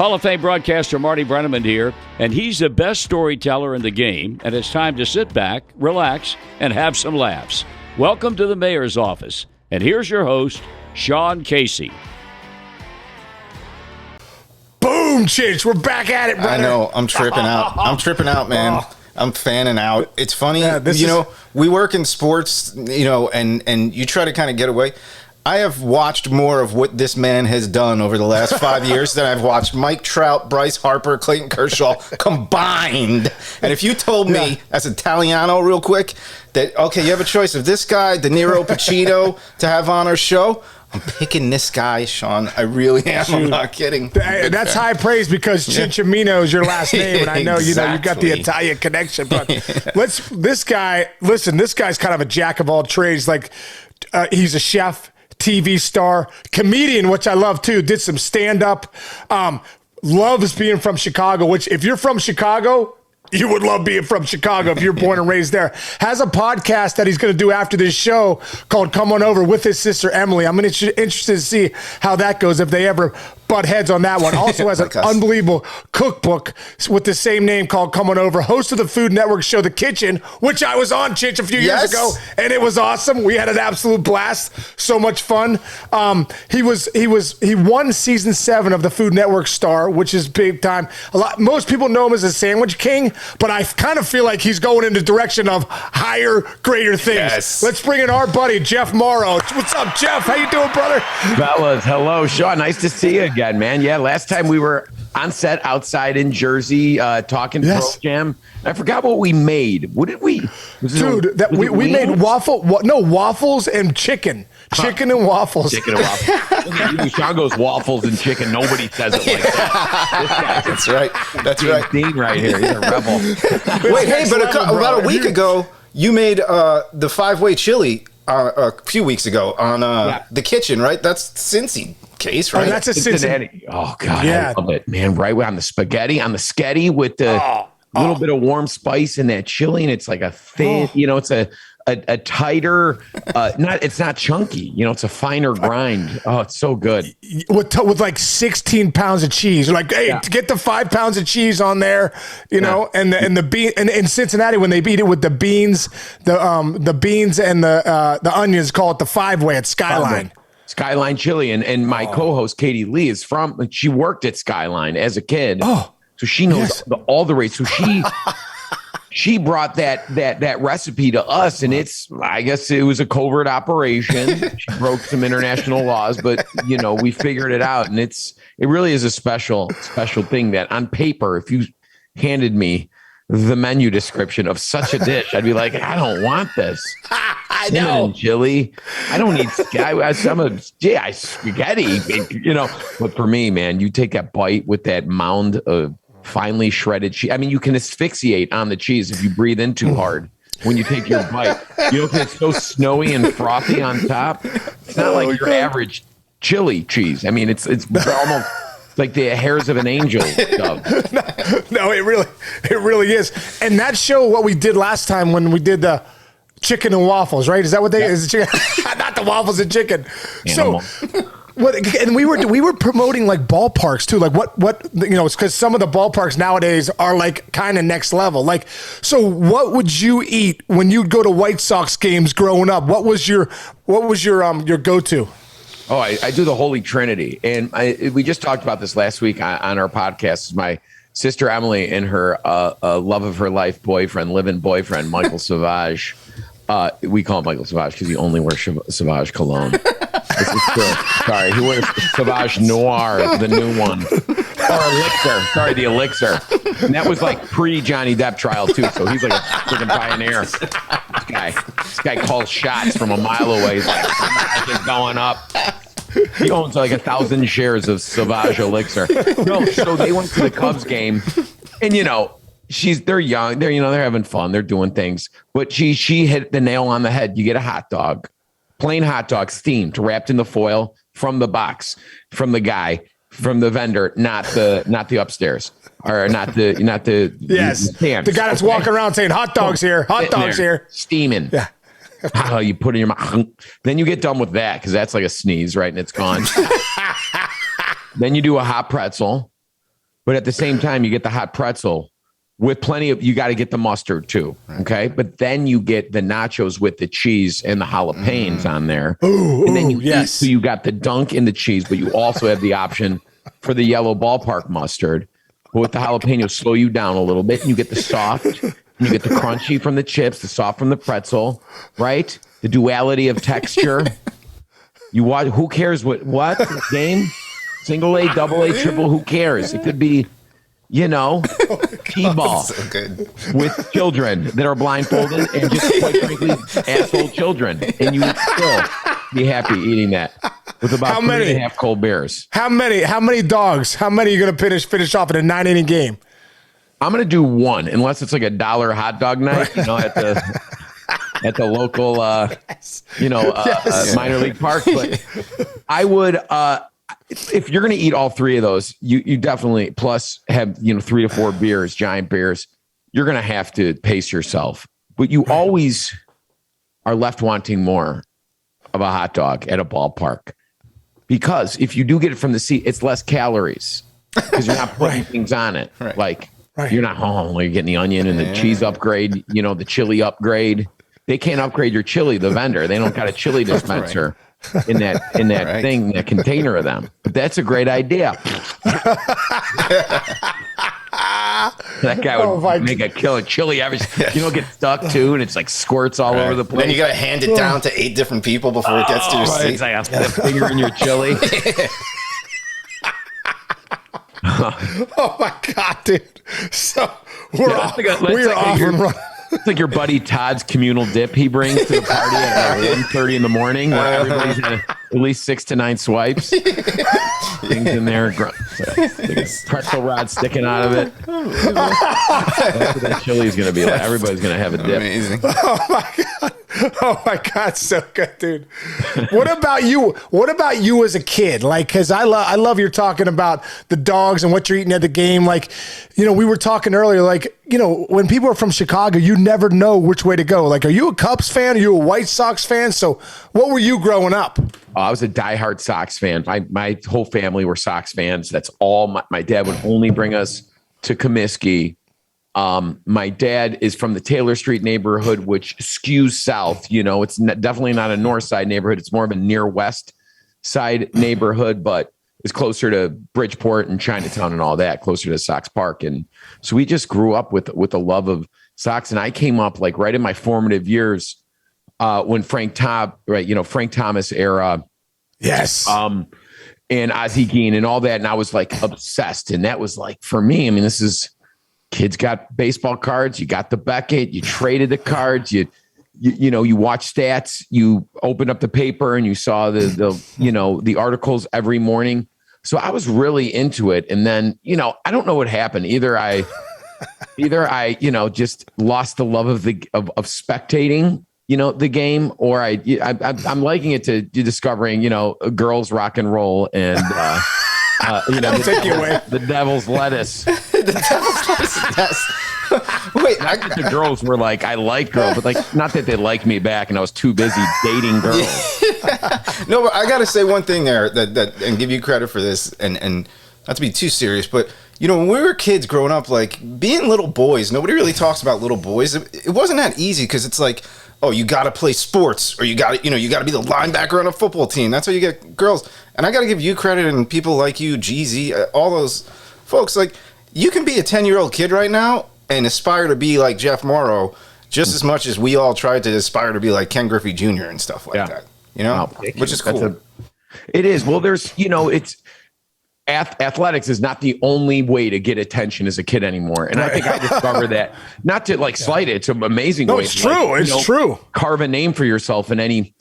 Hall of Fame broadcaster Marty Brenneman here, and he's the best storyteller in the game, and it's time to sit back, relax, and have some laughs. Welcome to the Mayor's Office, and here's your host, Sean Casey. Boom, Chinch, we're back at it, brother. I know, I'm tripping out, man. I'm fanning out. It's funny, we work in sports, and you try to kind of get away. I have watched more of what this man has done over the last 5 years than I've watched Mike Trout, Bryce Harper, Clayton Kershaw combined. And if you told me, as Italiano real quick, that, okay, you have a choice of this guy, De Niro Pacino, to have on our show, I'm picking this guy, Sean. I really am. I'm not kidding. That's high praise because Cinciamino is your last name, and I know you got the Italian connection. But this guy's kind of a jack of all trades. Like he's a chef, TV star, comedian, which I love too. Did some stand up. Loves being from Chicago. Which, if you're from Chicago, you would love being from Chicago if you're born and raised there. Has a podcast that he's going to do after this show called Come On Over with his sister Emily. I'm interested to see how that goes if they ever butt heads on that one. Also has an unbelievable cookbook with the same name called Come On Over. Host of the Food Network show The Kitchen, which I was on, Chinch, a few years ago, and it was awesome. We had an absolute blast. So much fun. He won season 7 of the Food Network Star, which is big time. Most people know him as a sandwich king, but I kind of feel like he's going in the direction of higher, greater things. Yes. Let's bring in our buddy, Jeff Mauro. What's up, Jeff? How you doing, brother? Fellas, hello, Sean. Nice to see you again, man. Yeah, last time we were on set outside in Jersey talking Pro Jam. I forgot what we made. What did we? We made waffles and chicken. Chicken and waffles. Chicken and waffles. Sean goes waffles and chicken. Nobody says it like that. That's right. That's right. Dean right here. He's a rebel. Wait, hey, but about a week ago, you made the 5-way chili a few weeks ago on The Kitchen, right? That's Cincy case, right? Oh, that's a Cincinnati. Oh, God, yeah. I love it, man. Right on the sketty with the little bit of warm spice in that chili, and it's like a thin, it's a tighter, it's not chunky, it's a finer grind. Oh, it's so good. With like 16 pounds of cheese. You're like, hey, get the 5 pounds of cheese on there, and the bean, and in Cincinnati, when they beat it with the beans, the beans and the onions, call it the 5-way at Skyline. Skyline Chili. And my co-host, Katie Lee, she worked at Skyline as a kid. Oh, so she knows all the rates. So she brought that recipe to us, and I guess it was a covert operation. She broke some international laws, but we figured it out, and it really is a special thing that on paper, if you handed me the menu description of such a dish, I'd be like, I don't want this. I know. Chili. I don't need spaghetti, But for me, man, you take that bite with that mound of finely shredded cheese. I mean, you can asphyxiate on the cheese if you breathe in too hard when you take your bite. Because it's so snowy and frothy on top. It's not like your average chili cheese. I mean, it's almost like the hairs of an angel. No, it really is. And that show, what we did last time when we did the chicken and waffles, right? Is that what is? Not the waffles and chicken. Animal. So. And we were promoting like ballparks too, like what it's because some of the ballparks nowadays are like kind of next level. Like, so what would you eat when you'd go to White Sox games growing up? What was your go-to? Oh, I do the Holy Trinity, and we just talked about this last week on our podcast. My sister Emily and her love of her life boyfriend, live-in boyfriend, Michael Savage. We call him Michael Savage because he only wears Savage cologne. This is true. Sorry, he wears Savage Noir, the new one. Or Elixir. Sorry, the Elixir. And that was like pre-Johnny Depp trial, too. So he's like a freaking pioneer. This guy calls shots from a mile away. He's like, it's going up. He owns like 1,000 shares of Savage Elixir. No, so they went to the Cubs game. And, they're young. They're having fun. They're doing things. But she hit the nail on the head. You get a hot dog. Plain hot dog, steamed, wrapped in the foil from the box, from the guy, from the vendor, not the upstairs, or not the stand. The guy that's walking around saying hot dogs here, hot dogs here, steaming. Yeah. How you put it in your mouth. Then you get done with that because that's like a sneeze, right? And it's gone. Then you do a hot pretzel. But at the same time, you get the hot pretzel with plenty of, you got to get the mustard too. Okay. But then you get the nachos with the cheese and the jalapenos on there. And then you eat, so you got the dunk in the cheese, but you also have the option for the yellow ballpark mustard. But with the jalapenos, slow you down a little bit, and you get the soft, and you get the crunchy from the chips, the soft from the pretzel, right? The duality of texture. You watch, who cares what game? Single A, double A, triple, who cares? It could be, T-ball with children that are blindfolded and just quite frankly asshole children, and you would still be happy eating that with about 3.5 cold beers. How many dogs? How many are you going to finish off in a 9-inning game? I'm going to do one, unless it's like $1 hot dog night, at the local minor league park. But I would if you're going to eat all three of those, you definitely plus have 3 to 4 beers, giant beers. You're going to have to pace yourself, but you always are left wanting more of a hot dog at a ballpark, because if you do get it from the seat, it's less calories because you're not putting things on it. You're not you're getting the onion and the cheese upgrade, the chili upgrade. They can't upgrade your chili, the vendor. They don't got a chili dispenser in that thing, that container of them. But that's a great idea. That guy would make a killer chili. Get stuck too, and it's like squirts all over the place. Then you got to hand it down to 8 different people before it gets to your seat. It's like a finger in your chili. Oh my God, dude! So we're off and running. It's like your buddy Todd's communal dip he brings to the party at 1:30 in the morning, where everybody's had at least 6 to 9 swipes. Things in there, pretzel rod sticking out of it. That's what that chili is going to be like. Everybody's going to have a dip. Amazing. Oh my God, so good, dude. What about you? What about you as a kid? Like, because I love you're talking about the dogs and what you're eating at the game. Like, we were talking earlier. Like, when people are from Chicago, you never know which way to go. Like, are you a Cubs fan? Are you a White Sox fan? So, what were you growing up? I was a diehard Sox fan. My whole family were Sox fans. That's all. My dad would only bring us to Comiskey. My dad is from the Taylor Street neighborhood, which skews south. It's definitely not a north side neighborhood. It's more of a near west side neighborhood, but it's closer to Bridgeport and Chinatown and all that, closer to Sox Park. And so we just grew up with a love of Sox. And I came up like right in my formative years when Frank Thomas era. Yes. And Ozzie Guillen and all that. And I was like obsessed. And that was like, for me, this is, kids got baseball cards. You got the Beckett. You traded the cards. You watch stats. You opened up the paper and you saw the articles every morning. So I was really into it. And then I don't know what happened. Either I just lost the love of spectating the game, or I'm liking it to discovering girls rock and roll and the devil's lettuce. The devil's lettuce, yes. Wait, the girls were like, I like girls, but like, not that they liked me back, and I was too busy dating girls. No, but I got to say one thing there that and give you credit for this, and not to be too serious, but when we were kids growing up, like being little boys, nobody really talks about little boys. It wasn't that easy because it's like, oh, you got to play sports, or you got to be the linebacker on a football team. That's how you get girls. And I got to give you credit, and people like you, Jeezy, all those folks. Like, you can be a 10-year-old kid right now and aspire to be like Jeff Mauro just as much as we all tried to aspire to be like Ken Griffey Jr. and stuff like that. Which is cool. It is. Well, there's, it's athletics is not the only way to get attention as a kid anymore. And I think I discovered that, not to like slight it. It's an amazing way. It's true. It's true. Carve a name for yourself in any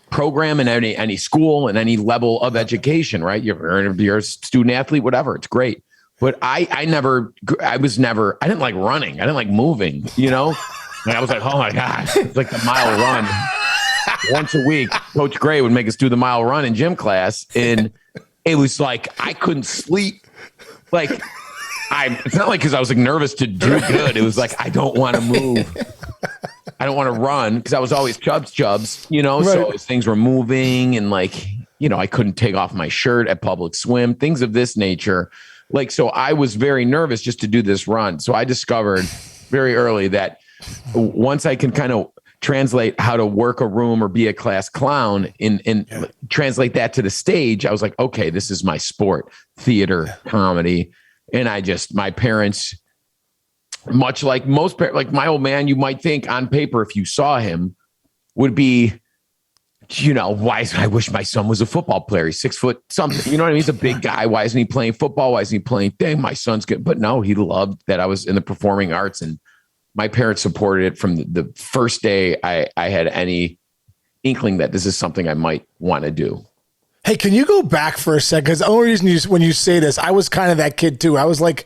program, in any school, and any level of education, right? You're a student athlete, whatever. It's great. But I didn't like running. I didn't like moving, And I was like, oh my God, it's like the mile run. Once a week, Coach Gray would make us do the mile run in gym class. And it was like, I couldn't sleep. Like, it's not like because I was like nervous to do good. It was like, I don't want to move. I don't want to run because I was always chubs, Right. So as things were moving and like, I couldn't take off my shirt at public swim, things of this nature. Like, so I was very nervous just to do this run. So I discovered very early that once I can kind of translate how to work a room or be a class clown and translate that to the stage, I was like, okay, this is my sport, theater, comedy. And my parents, much like most parents, like my old man, you might think on paper, if you saw him, would be, I wish my son was a football player. He's 6 foot something. You know what I mean? He's a big guy. Why isn't he playing football? Why isn't he playing? Dang, my son's good. But no, he loved that I was in the performing arts, and my parents supported it from the first day I had any inkling that this is something I might want to do. Hey, can you go back for a second? Because the only reason when you say this, I was kind of that kid too. I was like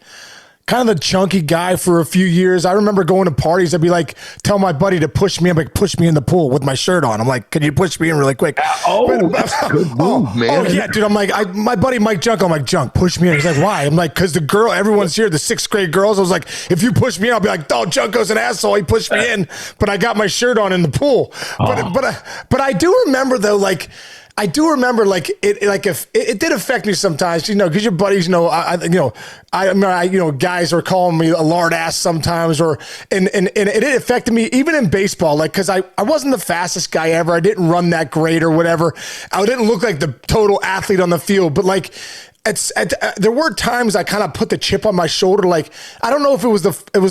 kind of the chunky guy for a few years. I remember going to parties. I'd be like, tell my buddy to push me. I'm like, push me in the pool with my shirt on. I'm like, can you push me in really quick? That's a good move, man. Oh yeah, dude. I'm like, my buddy Mike Junk. I'm like, Junk, push me in. He's like, why? I'm like, because everyone's here, the 6th grade girls. I was like, if you push me in, I'll be like, oh, Junko's an asshole. He pushed me in, but I got my shirt on in the pool. But I do remember though, like. I do remember, like if it did affect me sometimes, because your buddies, guys are calling me a lard ass sometimes, and it affected me even in baseball, like because I wasn't the fastest guy ever, I didn't run that great or whatever, I didn't look like the total athlete on the field, but like. There were times I kind of put the chip on my shoulder, like I don't know if it was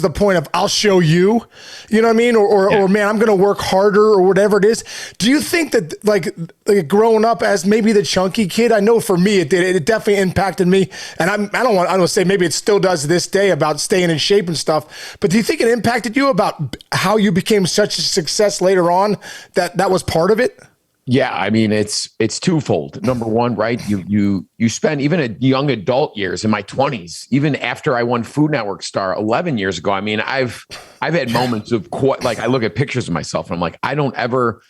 the point of I'll show you, you know what I mean, or man, I'm gonna work harder or whatever it is. Do you think that like growing up as maybe the chunky kid? I know for me it did. It definitely impacted me, and I don't want to say maybe it still does to this day about staying in shape and stuff. But do you think it impacted you about how you became such a success later on? That was part of it. Yeah, I mean, it's twofold. Number one, right? You spend even at young adult years in my 20s, even after I won Food Network Star 11 years ago. I mean, I've had moments of I look at pictures of myself and I'm like, I don't ever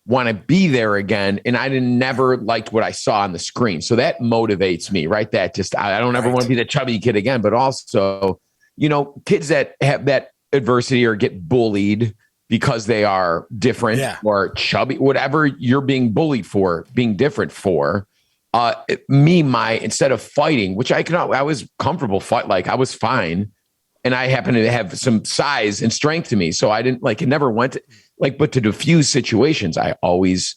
want to be there again. And I never liked what I saw on the screen. So that motivates me, right? That just, I don't ever want to be the chubby kid again, but also, kids that have that adversity or get bullied because they are different or chubby, whatever you're being bullied for, being different for. Instead of fighting, which I was comfortable fight, like I was fine. And I happen to have some size and strength to me. So I didn't it never went to, but to diffuse situations, I always,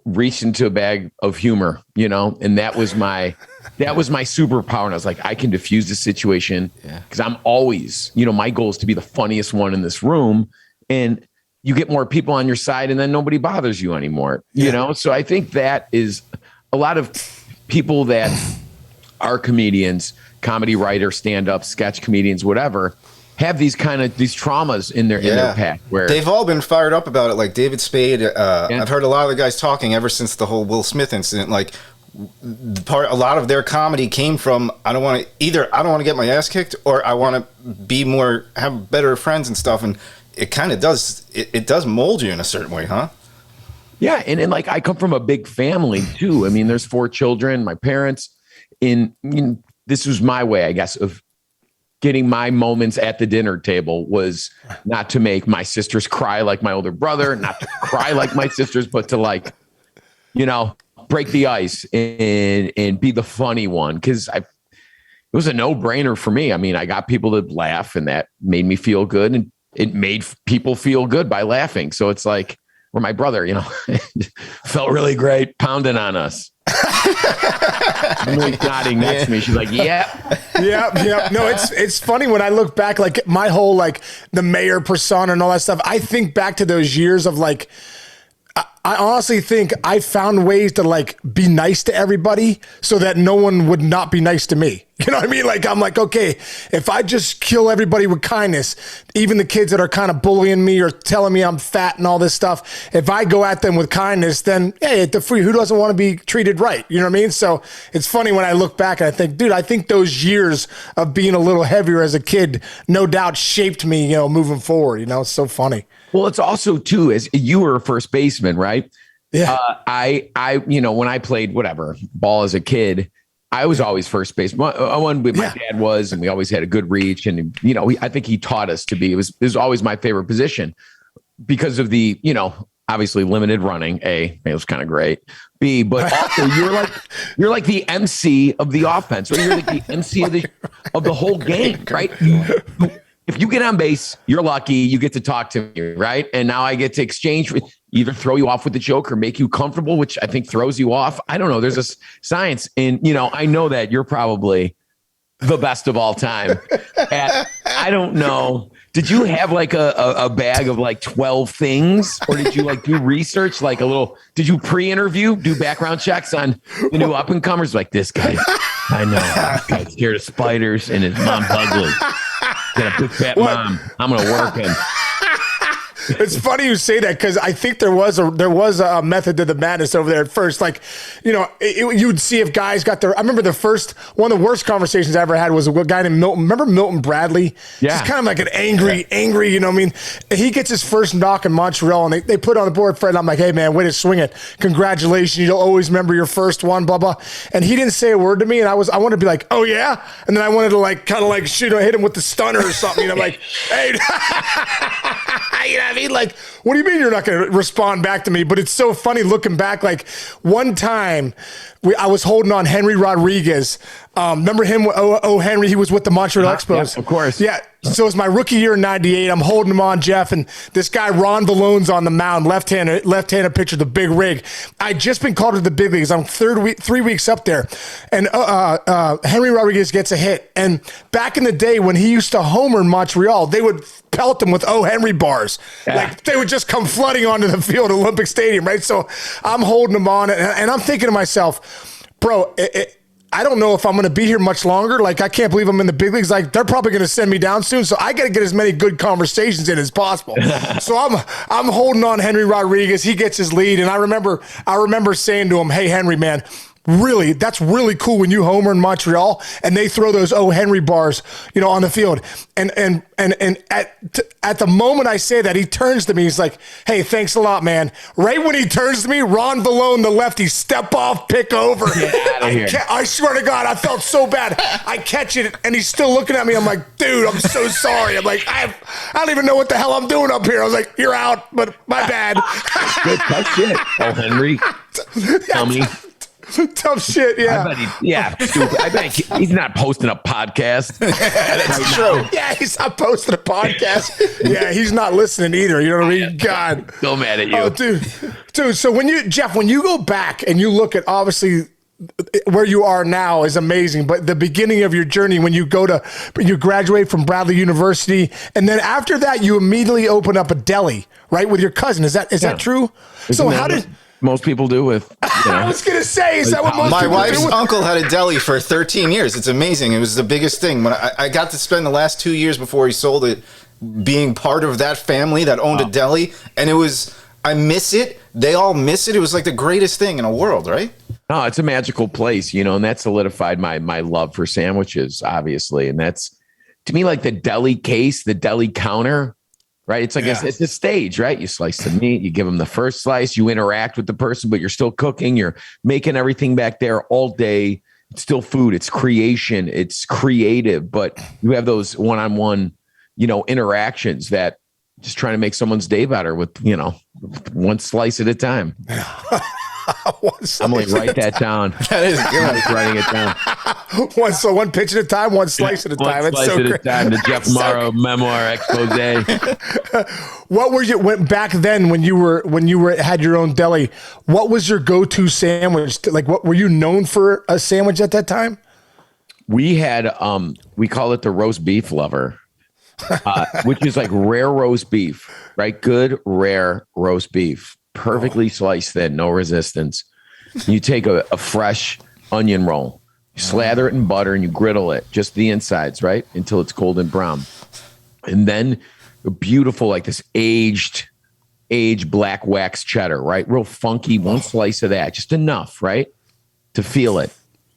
reached into a bag of humor, and that was my superpower. And I was like, I can diffuse the situation because I'm always, my goal is to be the funniest one in this room. And you get more people on your side and then nobody bothers you anymore, So I think that is a lot of people that are comedians, comedy writers, stand-up, sketch comedians, whatever, have these traumas in their pack where they've all been fired up about it. Like David Spade, I've heard a lot of the guys talking ever since the whole Will Smith incident, like a lot of their comedy came from, I don't want to get my ass kicked or I want to have better friends and stuff. And it kind of does, it does mold you in a certain way, huh? Yeah. And like, I come from a big family too. I mean, there's 4 children, my parents this was my way, I guess, of getting my moments at the dinner table was not to make my sisters cry like my older brother, not to cry like my sisters, but to break the ice and be the funny one. Cause it was a no-brainer for me. I mean, I got people to laugh and that made me feel good. And it made people feel good by laughing. So it's like, or my brother, felt really great pounding on us. Emily's nodding next to me. She's like, yeah. No, it's funny when I look back, like my whole, the mayor persona and all that stuff. I think back to those years of I honestly think I found ways to be nice to everybody so that no one would not be nice to me. You know what I mean? I'm like, okay, if I just kill everybody with kindness, even the kids that are kind of bullying me or telling me I'm fat and all this stuff, if I go at them with kindness, then hey, who doesn't want to be treated right? You know what I mean? So it's funny when I look back and I think, dude, I think those years of being a little heavier as a kid, no doubt shaped me, moving forward. It's so funny. Well, it's also too, as you were a first baseman, right? Yeah. I when I played ball as a kid, I was always first base. My dad was, and we always had a good reach. And, I think he taught us to be, it was always my favorite position because of the, obviously limited running. A, it was kind of great. B, but also you're like the MC of the offense, right? You're like the MC of the whole game, right? If you get on base, you're lucky. You get to talk to me, right? And now I get to exchange, either throw you off with the joke or make you comfortable, which I think throws you off. I don't know. There's a science, and I know that you're probably the best of all time. I don't know. Did you have like a bag of like 12 things, or did you like do research, like did you pre-interview, do background checks on the new up and comers? Like, this guy, I know, this guy's scared of spiders and his mom's ugly. Got a big fat mom. I'm going to work him. It's funny you say that, because I think there was a method to the madness over there at first. Like, you'd see if guys got their. I remember one of the worst conversations I ever had was a guy named Milton. Remember Milton Bradley? Yeah. He's kind of like an angry, he gets his first knock in Montreal, and they put it on the board, Fred. I'm like, hey, man, way to swing it. Congratulations. You'll always remember your first one, blah, blah. And he didn't say a word to me, and I wanted to be like, oh, yeah? And then I wanted to like kind of like hit him with the stunner or something. I'm like, hey. I mean, like, what do you mean you're not going to respond back to me? But it's so funny looking back. Like, one time I was holding on Henry Rodriguez. Remember him? Oh, Henry. He was with the Montreal Expos. Yeah, of course. Yeah. So it was my rookie year in '98. I'm holding him on, Jeff, and this guy Ron Vallone's on the mound, left-handed pitcher, the big rig. I'd just been called to the big leagues. I'm 3 weeks up there, and Henry Rodriguez gets a hit. And back in the day when he used to homer in Montreal, they would pelt him with Henry bars. Yeah. Like, they would just come flooding onto the field at Olympic Stadium, right? So I'm holding him on, and I'm thinking to myself, bro, I don't know if I'm going to be here much longer. Like, I can't believe I'm in the big leagues. Like, they're probably going to send me down soon. So I got to get as many good conversations in as possible. So I'm holding on Henry Rodriguez. He gets his lead. And I remember saying to him, hey, Henry, man, really, that's really cool when you homer in Montreal and they throw those Henry bars, on the field. And at the moment I say that, he turns to me. He's like, hey, thanks a lot, man. Right when he turns to me, Ron Vallone, the lefty, step off, pick over. Get out of here. I swear to God, I felt so bad. I catch it and he's still looking at me. I'm like, dude, I'm so sorry. I'm like, I don't even know what the hell I'm doing up here. I was like, you're out, but my bad. Good tough shit. Oh, Henry. Tell me. Tough shit, yeah. Stupid. I bet he's not posting a podcast. That's true. Yeah, he's not posting a podcast. Yeah, he's not listening either. You know what I mean? God. So mad at you. Oh, dude. So when you go back and you look at, obviously, where you are now is amazing, but the beginning of your journey when you graduate from Bradley University, and then after that you immediately open up a deli, right, with your cousin. Is that true? So how did most people do with? I was gonna say, is that what most my people wife's do? uncle had a deli for 13 years. It's amazing. It was the biggest thing. When I got to spend the last 2 years before he sold it being part of that family that owned a deli, and I miss it. They all miss it. It was like the greatest thing in the world, right? No, it's a magical place, and that solidified my love for sandwiches, obviously. And that's, to me, like the deli case, the deli counter, right? It's like it's a stage, right? You slice the meat, you give them the first slice, you interact with the person, but you're still cooking, you're making everything back there all day. It's still food, it's creation, it's creative, but you have those one-on-one, interactions that just trying to make someone's day better with, one slice at a time. I'm going to write that down. That is good. I'm writing it down. One pitch at a time, one slice at a time. One slice at a time. The Jeff Mauro memoir expose. What were went back then when you had your own deli? What was your go-to sandwich? Like, what were you known for a sandwich at that time? We had we call it the roast beef lover, which is like rare roast beef, right? Good rare roast beef. Perfectly sliced thin, no resistance. You take a fresh onion roll, you slather it in butter, and you griddle it, just the insides, right? Until it's golden brown. And then a beautiful, like this aged black wax cheddar, right? Real funky, one slice of that, just enough, right? To feel it.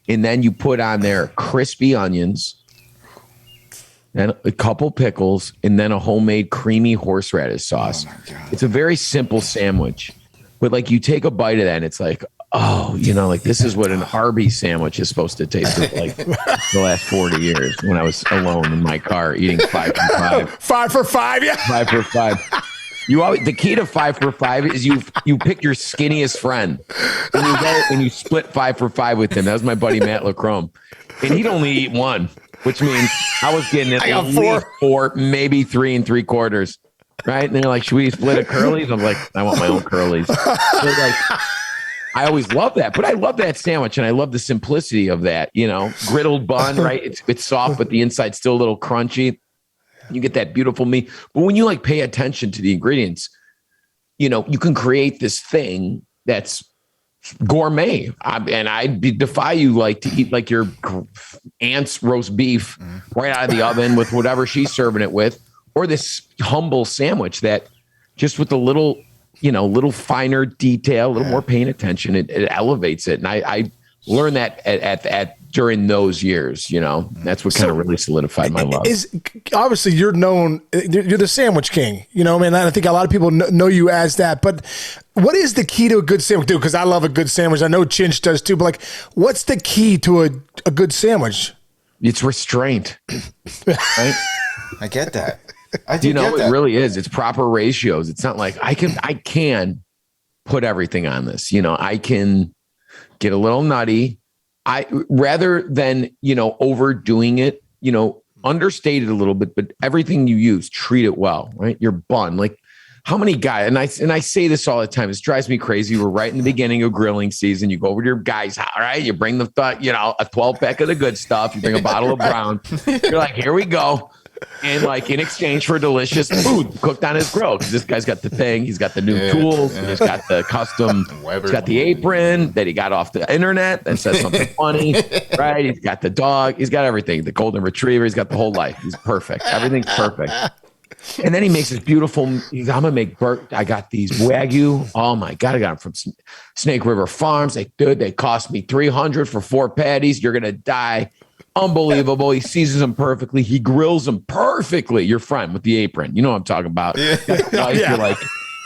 And then you put on there crispy onions, and a couple pickles, and then a homemade creamy horseradish sauce. Oh, it's a very simple sandwich, but like you take a bite of that and it's like, oh, like this is what an Arby's sandwich is supposed to taste like the last 40 years when I was alone in my car eating 5 for 5. 5 for 5, yeah. 5 for 5. The key to 5 for 5 is you pick your skinniest friend and you go and you split 5 for 5 with him. That was my buddy Matt Lacrome, and he'd only eat one, which means I was getting at least 4, maybe 3 3/4. Right? And they're like, "Should we split a Curly's?" I'm like, "I want my own Curly's." So like, I always love that, but I love that sandwich, and I love the simplicity of that. Griddled bun, right? It's soft, but the inside's still a little crunchy. You get that beautiful meat. But when you like pay attention to the ingredients, you can create this thing that's gourmet. I defy you like to eat like your aunt's roast beef right out of the oven with whatever she's serving it with, or this humble sandwich that just with a little, little finer detail, a little more paying attention, it elevates it. And I learned that at during those years, that's what kind of really solidified my love. Obviously you're known, you're the sandwich king, I think a lot of people know you as that, but what is the key to a good sandwich? Dude, because I love a good sandwich. I know Chinch does too, but like, what's the key to a good sandwich? It's restraint, right? I get that. It really is. It's proper ratios. It's not like I can put everything on this. I can get a little nutty. Rather than, overdoing it, understate it a little bit, but everything you use, treat it well, right? Your bun, like how many guys, and I say this all the time, this drives me crazy. We're right in the beginning of grilling season. You go over to your guy's house, right? You bring a 12 pack of the good stuff. You bring a bottle of brown. You're like, here we go. And like in exchange for delicious food cooked on his grill, because this guy's got the thing, he's got the new tools, he's got the custom, he's got the apron that he got off the internet that says something funny, right? He's got the dog, he's got everything, the golden retriever, he's got the whole life. He's perfect. Everything's perfect. And then he makes this beautiful, I'm gonna make I got these Wagyu. Oh my God, I got them from Snake River Farms. They cost me $300 for 4 patties. You're gonna die. Unbelievable. He seasons them perfectly. He grills them perfectly. Your friend with the apron. You know what I'm talking about. You're like,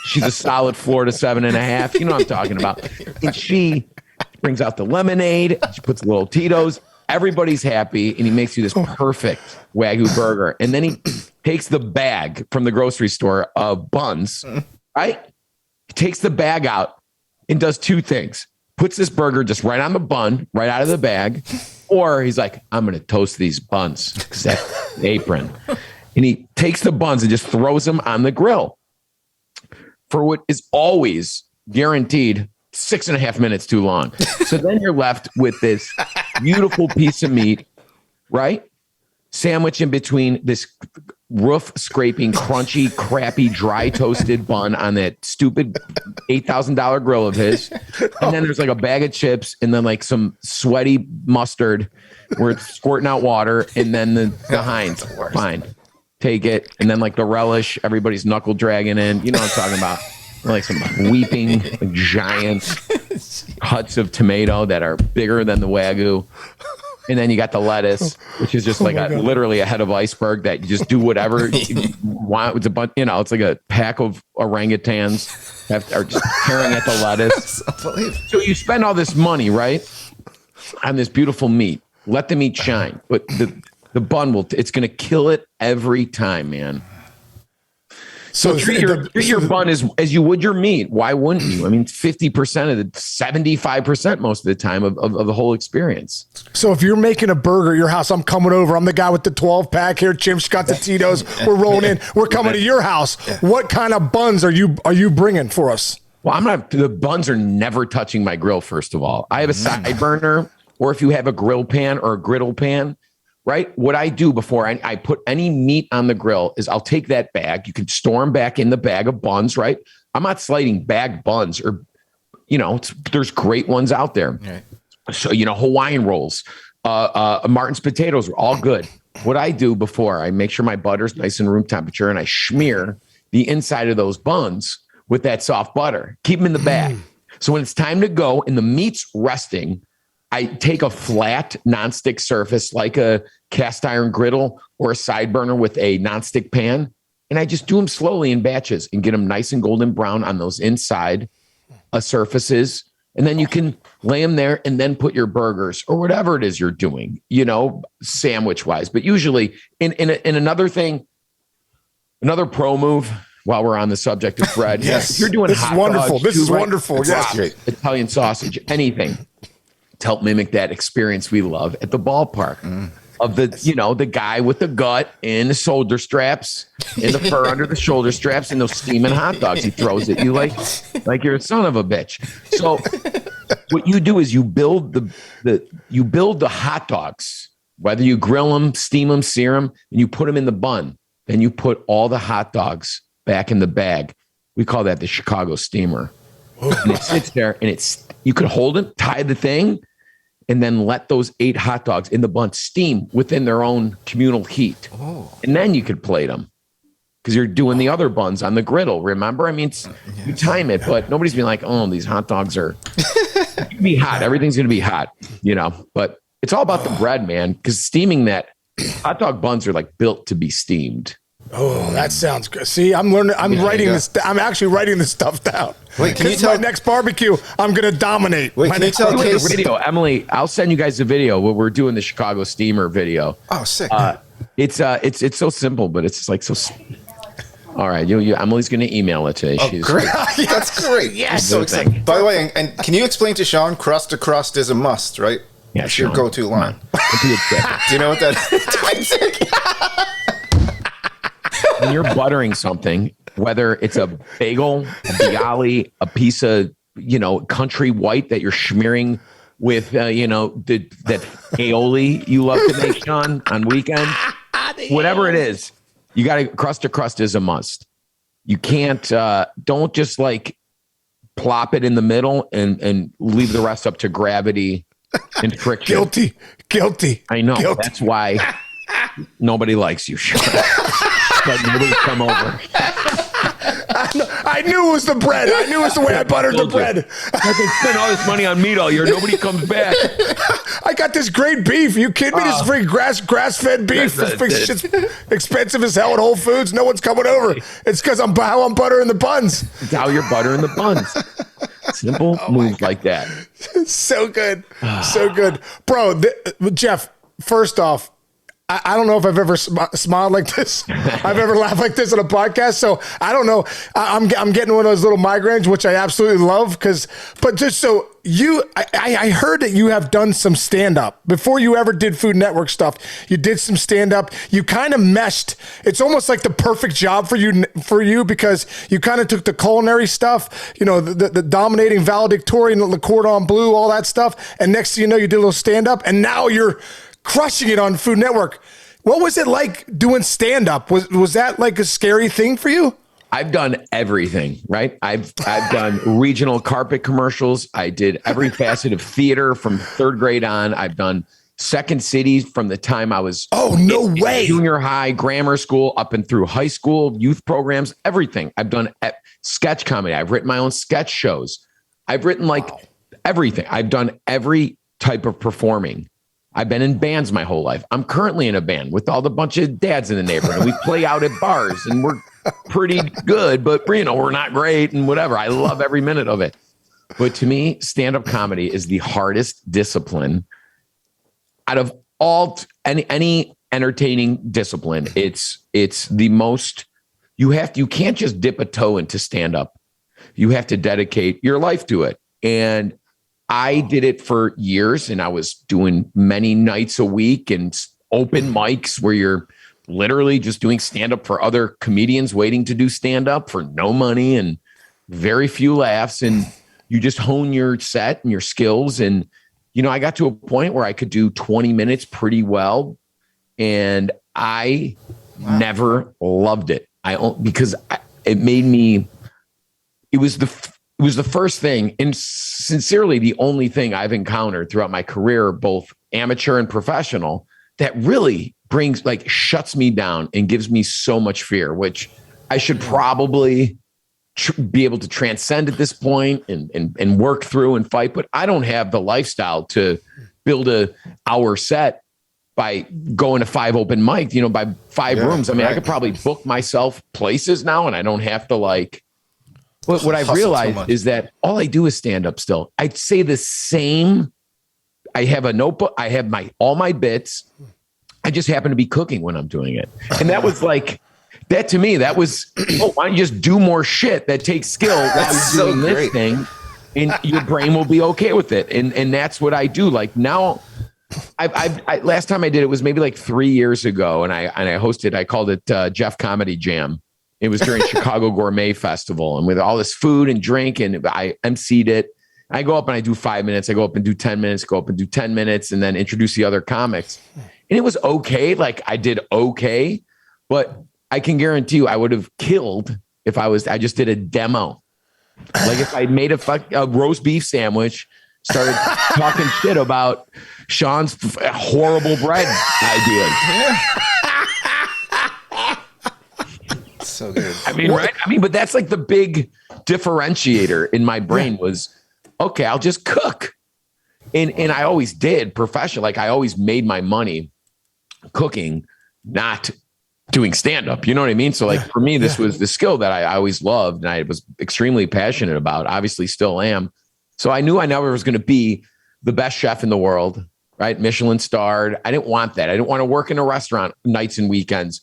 she's a solid 4 to 7.5. You know what I'm talking about. And she brings out the lemonade. She puts little Tito's. Everybody's happy. And he makes you this perfect Wagyu burger. And then he takes the bag from the grocery store of buns, right? He takes the bag out and does 2 things. Puts this burger just right on the bun, right out of the bag. Or he's like, I'm going to toast these buns. That's the apron. And he takes the buns and just throws them on the grill for what is always guaranteed 6.5 minutes too long. So then you're left with this beautiful piece of meat, right? Sandwich in between this roof scraping, crunchy, crappy, dry toasted bun on that stupid $8,000 grill of his. And then there's like a bag of chips and then like some sweaty mustard where it's squirting out water. And then the Heinz, fine, take it. And then like the relish, everybody's knuckle dragging in. You know what I'm talking about? Like some weeping, like giant huts of tomato that are bigger than the Wagyu. And then you got the lettuce, which is just like literally a head of iceberg that you just do whatever you want. It's a bunch, it's like a pack of orangutans are just tearing at the lettuce. So you spend all this money, right, on this beautiful meat. Let the meat shine, but the bun it's going to kill it every time, man. So treat your bun as you would your meat. Why wouldn't you? I mean, 50% of the 75% most of the time of the whole experience. So if you're making a burger at your house, I'm coming over. I'm the guy with the 12 pack here. Chinch got the Tito's. We're rolling in. We're coming to your house. What kind of buns are you bringing for us? Well, the buns are never touching my grill. First of all, I have a side burner, or if you have a grill pan or a griddle pan. Right. What I do before I put any meat on the grill is I'll take that bag. You can store them back in the bag of buns. Right. I'm not sliding bagged buns or, there's great ones out there. Right. So, Hawaiian rolls, Martin's potatoes are all good. What I do before I make sure my butter's nice and room temperature and I smear the inside of those buns with that soft butter, keep them in the bag. So when it's time to go and the meat's resting, I take a flat nonstick surface like a cast iron griddle or a side burner with a nonstick pan. And I just do them slowly in batches and get them nice and golden brown on those inside surfaces. And then you can lay them there and then put your burgers or whatever it is you're doing, sandwich wise. But usually in another thing, another pro move while we're on the subject of bread. Yes. You're doing This hot is wonderful. dogs This too, is right? wonderful. That's Yes. great. Italian sausage, anything to help mimic that experience we love at the ballpark of the guy with the gut and the shoulder straps and the fur under the shoulder straps and those steaming hot dogs he throws at you like you're a son of a bitch. So what you do is you build the hot dogs, whether you grill them, steam them, sear them, and you put them in the bun. Then you put all the hot dogs back in the bag. We call that the Chicago steamer. And it sits there, and you could hold it, tie the thing, and then let those 8 hot dogs in the bun steam within their own communal heat. Oh. And then you could plate them because you're doing the other buns on the griddle. Remember? I mean, you time it, but nobody's been like, oh, these hot dogs are be hot. Everything's going to be hot, but it's all about the bread, man, because steaming that hot dog buns are like built to be steamed. Oh, that sounds good. See, I'm learning. I'm writing this. I'm actually writing this stuff down. Wait, can you tell my next barbecue? I'm going to dominate. Wait, can you tell the video, Emily? I'll send you guys the video where we're doing the Chicago steamer video. Oh, sick! It's so simple, but it's just like so. All right, Emily's going to email it to you. Oh, great! That's great. Yes, I'm so excited. By the way, and can you explain to Sean, crust to crust is a must, right? Yeah, it's your go-to line. Do you know what that is? When you're buttering something, whether it's a bagel, a bialy, a piece of, country white that you're smearing with, that aioli you love to make, Sean, on weekends, whatever it is, you got to crust to crust is a must. You can't, don't just like plop it in the middle and leave the rest up to gravity and friction. Guilty. I know. Guilty. That's why nobody likes you, Sean. But nobody come over. I knew it was the bread. I knew it was the way I buttered the bread. I can spend all this money on meat all year. Nobody comes back. I got this great beef. You kidding me? This is free grass-fed beef. It's expensive as hell at Whole Foods. No one's coming over. It's because how I'm buttering the buns. It's how you're buttering the buns. Simple moves like that. So good. So good. Bro, Jeff, first off, I don't know if I've ever smiled like this. I've ever laughed like this on a podcast. So I don't know. I'm getting one of those little migraines, which I absolutely love. But just so I heard that you have done some stand up before you ever did Food Network stuff. You did some stand up. You kind of meshed. It's almost like the perfect job for you because you kind of took the culinary stuff, the dominating valedictorian, the cordon bleu, all that stuff. And next thing you know, you did a little stand up, and now you're crushing it on Food Network. What was it like doing stand-up? Was that like a scary thing for you? I've done everything, right? I've done regional carpet commercials. I did every facet of theater from 3rd grade on. I've done Second City from the time I was junior high, grammar school, up and through high school, youth programs, everything. I've done sketch comedy. I've written my own sketch shows. I've written everything. I've done every type of performing. I've been in bands my whole life. I'm currently in a band with all the bunch of dads in the neighborhood. We play out at bars and we're pretty good, but we're not great and whatever. I love every minute of it. But to me, stand-up comedy is the hardest discipline out of any entertaining discipline. It's the most, you can't just dip a toe into stand-up. You have to dedicate your life to it. And I did it for years, and I was doing many nights a week and open mics where you're literally just doing stand-up for other comedians waiting to do stand-up for no money and very few laughs. And you just hone your set and your skills. And, I got to a point where I could do 20 minutes pretty well. And I never loved it. It was the first thing, and sincerely the only thing I've encountered throughout my career, both amateur and professional, that really shuts me down and gives me so much fear, which I should probably be able to transcend at this point and work through and fight. But I don't have the lifestyle to build a hour set by going to 5 open mics, by 5 rooms. I mean, I could probably book myself places now, and I don't have to what I've realized is that all I do is stand up still. I'd say the same. I have a notebook. I have all my bits. I just happen to be cooking when I'm doing it. And that was that to me, that was, why don't you just do more shit that takes skill while you're doing this thing, and your brain will be okay with it. And that's what I do. Like now, I last time I did it was maybe like 3 years ago, and I hosted. I called it Jeff Comedy Jam. It was during Chicago Gourmet Festival, and with all this food and drink, and I emceed it. I go up and I do 5 minutes. I go up and do 10 minutes. Go up and do 10 minutes, and then introduce the other comics. And it was okay. Like I did okay, but I can guarantee you I would have killed if I just did a demo. Like if I made a roast beef sandwich, started talking shit about Sean's horrible bread ideas. So good. I mean, right? I mean, but that's like the big differentiator in my brain was, okay, I'll just cook. And I always did professional. Like I always made my money cooking, not doing stand-up. You know what I mean? So like for me, this was the skill that I always loved and I was extremely passionate about, obviously still am. So I knew I never was going to be the best chef in the world, right? Michelin starred. I didn't want that. I didn't want to work in a restaurant nights and weekends.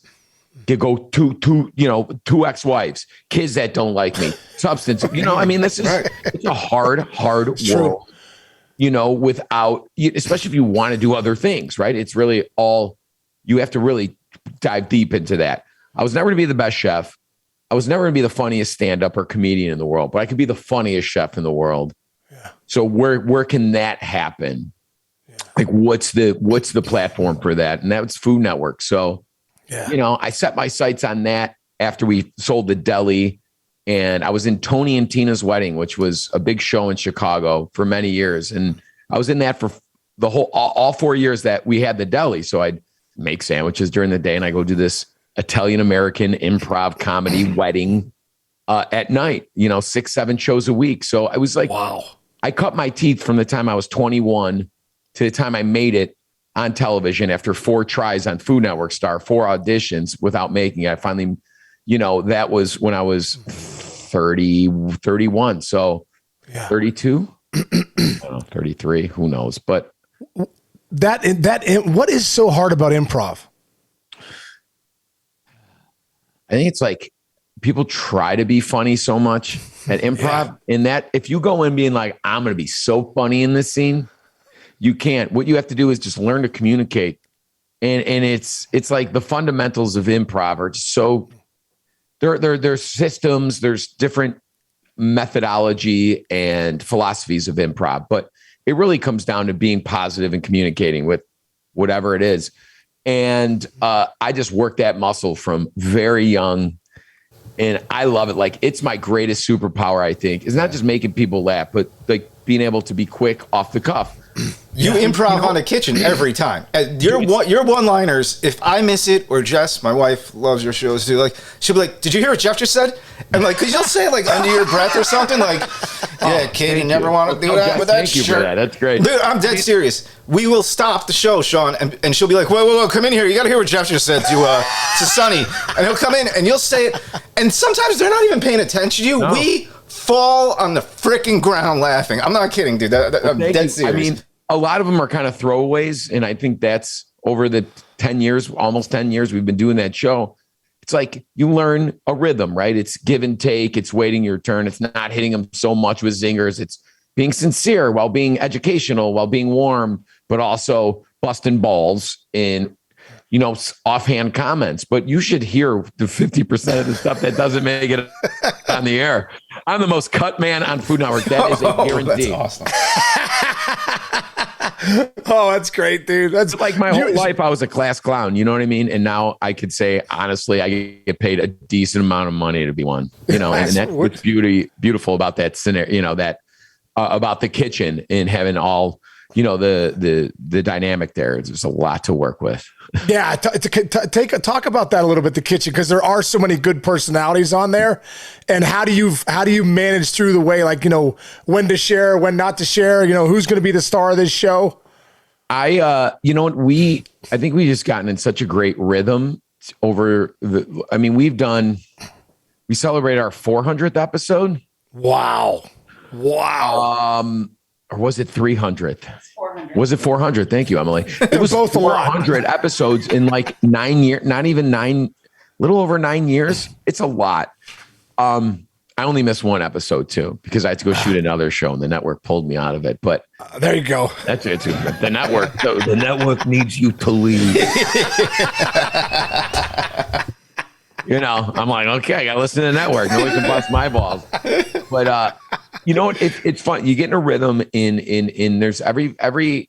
Go two ex-wives, kids that don't like me, substance. I mean, this is it's a hard world, without, especially if you want to do other things, right? It's really you have to really dive deep into that. I was never going to be the best chef. I was never going to be the funniest stand-up or comedian in the world, but I could be the funniest chef in the world. Yeah. So where can that happen? Yeah. Like what's the platform for that? And that's Food Network. So, I set my sights on that after we sold the deli, and I was in Tony and Tina's Wedding, which was a big show in Chicago for many years. And I was in that for the all 4 years that we had the deli. So I'd make sandwiches during the day and I go do this Italian-American improv comedy wedding at night, 6-7 shows a week. So I was like, wow, I cut my teeth from the time I was 21 to the time I made it on television after 4 tries on Food Network Star, 4 auditions without making it. I finally, that was when I was 31. So 32, 33, who knows? But what is so hard about improv? I think it's like people try to be funny so much at improv, in that if you go in being like, I'm going to be so funny in this scene, you can't. What you have to do is just learn to communicate. And it's like the fundamentals of improv are just so there's systems, there's different methodology and philosophies of improv, but it really comes down to being positive and communicating with whatever it is. And I just worked that muscle from very young, and I love it. Like it's my greatest superpower, I think. It's not just making people laugh, but like being able to be quick off the cuff. You improv on a kitchen every time. Your one-liners, if I miss it, or Jess, my wife, loves your shows too, like she'll be like, did you hear what Jeff just said? And like, because you'll say it like under your breath or something, like, yeah, Katie never want to do that with that shirt. Thank you for that. That's great. Dude, I'm dead serious. We will stop the show, Sean, and she'll be like, whoa, come in here. You got to hear what Jeff just said to Sonny. And he'll come in and you'll say it. And sometimes they're not even paying attention to you. No. We fall on the freaking ground laughing. I'm not kidding, dude. I'm dead serious. I mean, a lot of them are kind of throwaways, and I think that's over the 10 years, almost 10 years we've been doing that show. It's like you learn a rhythm, right? It's give and take. It's waiting your turn. It's not hitting them so much with zingers. It's being sincere while being educational, while being warm, but also busting balls in, offhand comments. But you should hear the 50% of the stuff that doesn't make it on the air. I'm the most cut man on Food Network. That is a guarantee. That's awesome. Oh, that's great, dude. That's like my whole life. I was a class clown. You know what I mean? And now I could say, honestly, I get paid a decent amount of money to be one, and that's what's beautiful about that scenario, that about the kitchen and having all, the dynamic there. There's a lot to work with. Yeah. Talk about that a little bit, the kitchen, because there are so many good personalities on there. And how do you manage through the way, like, when to share, when not to share, who's going to be the star of this show? I think we just gotten in such a great rhythm over we celebrate our 400th episode. Wow. Or was it 300th? 400. Was it 400? Thank you, Emily. It was both 400 episodes in like 9 years, not even 9. little over 9 years. It's a lot. I only missed one episode too because I had to go shoot another show and the network pulled me out of it. But there you go. That's it. The network. The network needs you to leave. I'm like, okay, I got to listen to the network. Nobody can bust my balls. But it's fun. You get in a rhythm. In there's every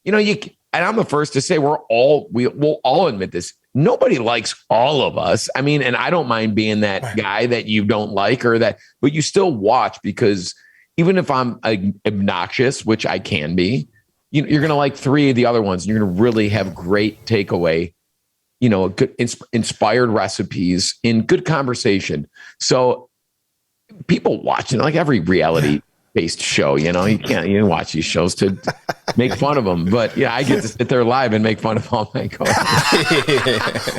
and I'm the first to say we'll all admit this. Nobody likes all of us. I mean, and I don't mind being that guy that you don't like but you still watch because even if I'm obnoxious, which I can be, you're going to like 3 of the other ones. And you're going to really have great takeaway, good inspired recipes in good conversation. So people watching like every reality based show, you can't watch these shows to make fun of them, but I get to sit there live and make fun of all my coaches.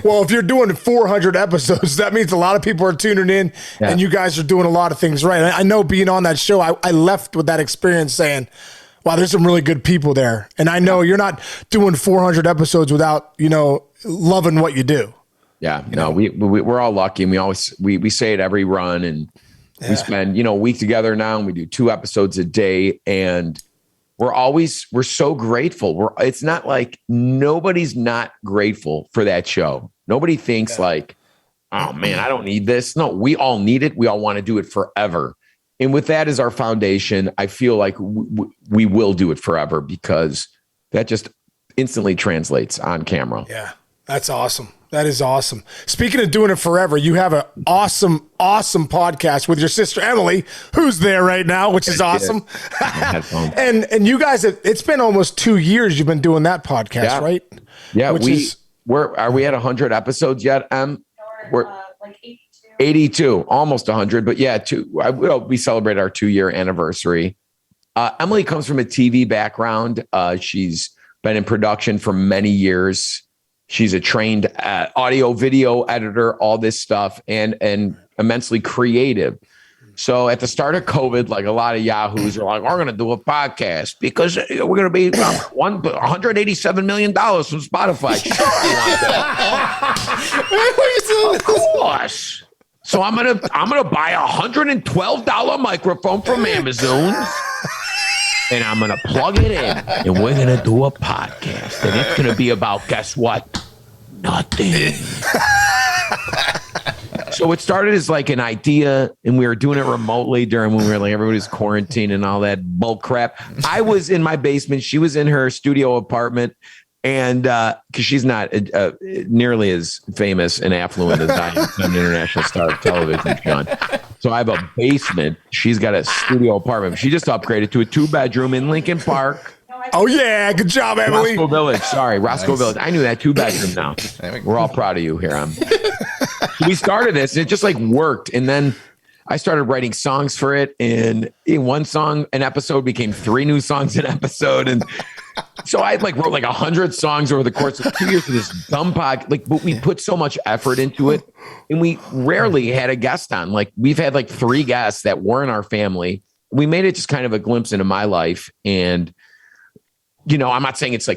Well, if you're doing 400 episodes, that means a lot of people are tuning in and you guys are doing a lot of things right. I know being on that show, I left with that experience saying, wow, there's some really good people there. And I know you're not doing 400 episodes without, loving what you do. Yeah, we're all lucky. And we say it every run and we spend, a week together now and we do 2 episodes a day and we're so grateful. It's not like nobody's not grateful for that show. Nobody thinks like, oh man, I don't need this. No, we all need it. We all want to do it forever. And with that as our foundation, I feel like we will do it forever because that just instantly translates on camera. Yeah, that's awesome. That is awesome. Speaking of doing it forever, you have an awesome, awesome podcast with your sister Emily, who's there right now, which is awesome. and you guys, it's been almost 2 years you've been doing that podcast, right? Yeah, are we at 100 episodes yet? No, we're like 82. 82, almost 100, but we celebrate our 2-year anniversary. Emily comes from a TV background. She's been in production for many years. She's a trained audio video editor, all this stuff, and immensely creative. So at the start of COVID, like a lot of yahoos are like, we're going to do a podcast because we're going to be $187 million from Spotify. Of course. So I'm gonna buy a $112 microphone from Amazon. And I'm going to plug it in, and we're going to do a podcast. And it's going to be about, guess what? Nothing. So it started as like an idea, and we were doing it remotely during when we were like, everybody's quarantined and all that bull crap. I was in my basement. She was in her studio apartment. And because she's not nearly as famous and affluent as I am, I'm an international star of television, Sean. So I have a basement. She's got a studio apartment. She just upgraded to a 2-bedroom in Lincoln Park. Oh, yeah. Good job, Emily. Roscoe Village. Sorry, Roscoe Village. I knew that 2-bedroom now. We're all proud of you here. We started this, and it just like worked. And then I started writing songs for it. And in one song, an episode became 3 new songs an episode. And so I wrote 100 songs over the course of 2 years for this dumb podcast. But we put so much effort into it, and we rarely had a guest on. We've had 3 guests that weren't our family. We made it just kind of a glimpse into my life. And, I'm not saying it's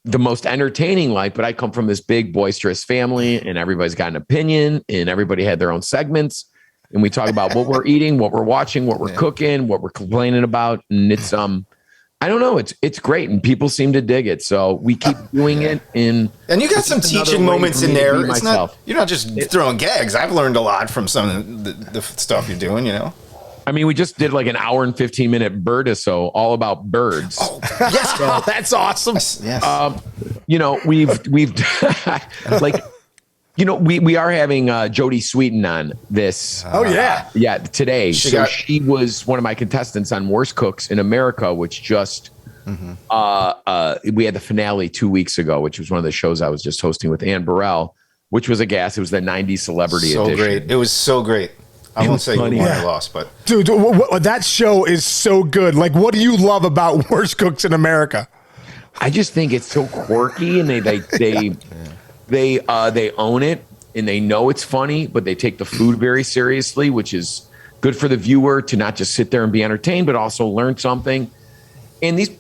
the most entertaining life, but I come from this big boisterous family, and everybody's got an opinion, and everybody had their own segments. And we talk about what we're eating, what we're watching, what we're cooking, what we're complaining about. And it's, I don't know. It's great, and people seem to dig it. So we keep doing it. And you got some teaching moments in there. It's you're not just throwing gags. I've learned a lot from some of the stuff you're doing. I mean, we just did an hour and 15-minute bird or so, all about birds. Oh, yes, so, that's awesome. Yes. We are having Jodie Sweetin on this. Oh yeah, today. She was one of my contestants on Worst Cooks in America, which just we had the finale 2 weeks ago, which was one of the shows I was just hosting with Ann Burrell, which was a gas. It was the 90s celebrity edition. Great. It was so great. I won't say you won or lost, but dude, that show is so good. What do you love about Worst Cooks in America? I just think it's so quirky, and they own it, and they know it's funny, but they take the food very seriously, which is good for the viewer to not just sit there and be entertained, but also learn something. And these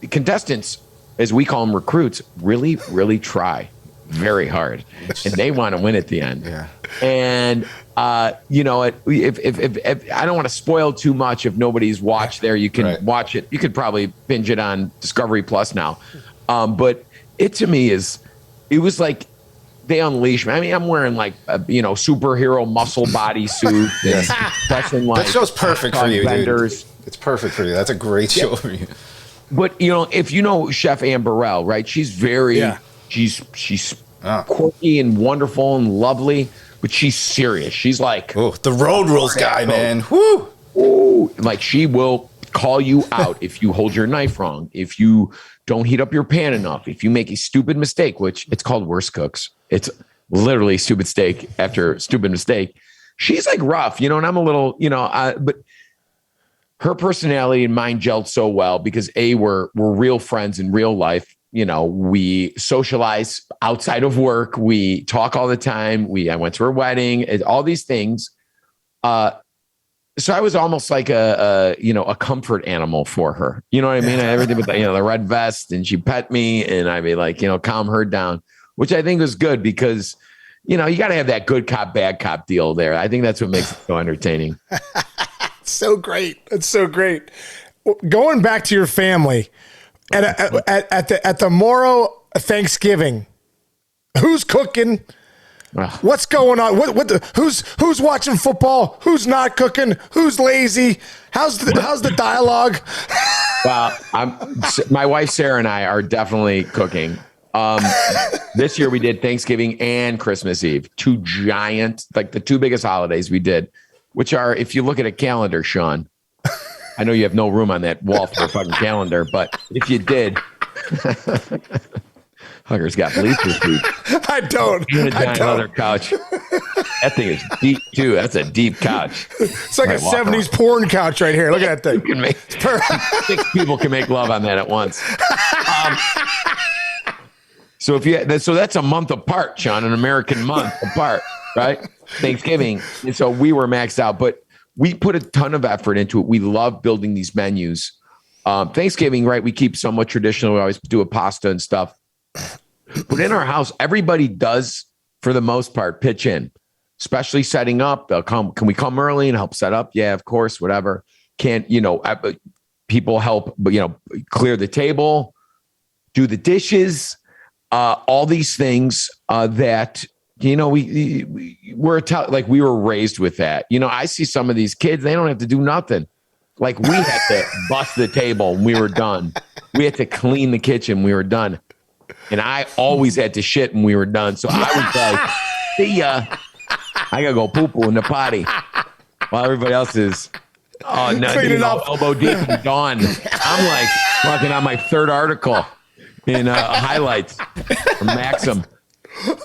contestants, as we call them, recruits, really, really try. very hard, and they want to win at the end. Yeah. And if I don't want to spoil too much, if nobody's watched there, you can watch it. You could probably binge it on Discovery Plus now. But it to me it was like they unleashed me. I mean, I'm wearing like a superhero muscle bodysuit. That show's perfect for you, dude. It's perfect for you. That's a great show for you. But if you know Chef Ann Burrell, right? She's very she's quirky and wonderful and lovely, but she's serious. She's like the road rules guy, man. Woo! Ooh, like she will call you out if you hold your knife wrong, if you don't heat up your pan enough, if you make a stupid mistake, which it's called Worst Cooks. It's literally stupid steak after stupid mistake. She's like rough, and I'm a little, but her personality and mine gelled so well because we're real friends in real life. We socialize outside of work. We talk all the time. I went to her wedding, all these things. So I was almost like a comfort animal for her. You know what I mean? Everything with the red vest, and she pet me, and I'd be like, calm her down, which I think was good because, you got to have that good cop, bad cop deal there. I think that's what makes it so entertaining. So great. It's so great. Going back to your family at the Mauro Thanksgiving, who's cooking? What's going on? Who's watching football? Who's not cooking? Who's lazy? How's the dialogue? Well, my wife Sarah and I are definitely cooking. This year we did Thanksgiving and Christmas Eve, the two biggest holidays we did, which are, if you look at a calendar, Sean, I know you have no room on that wall for a fucking calendar, but if you did, Hugger's got bleacher seats. I don't. Leather couch. That thing is deep too. That's a deep couch. It's like a 70s porn couch right here. Look at that thing. 6 people can make love on that at once. So that's a month apart, Sean, an American month apart, right? Thanksgiving. And so we were maxed out, but we put a ton of effort into it. We love building these menus. Thanksgiving, right? We keep somewhat traditional. We always do a pasta and stuff. But in our house, everybody does, for the most part, pitch in, especially setting up. They'll come. Can we come early and help set up? Yeah, of course, whatever. People help, clear the table, do the dishes, all these things that, we were raised with that. I see some of these kids, they don't have to do nothing. Like we had to bust the table and we were done. We had to clean the kitchen. We were done. And I always had to shit when we were done. So I was like, see ya. I gotta go poo-poo in the potty. While everybody else is elbow deep and gone. I'm like working on my third article in highlights from Maxim.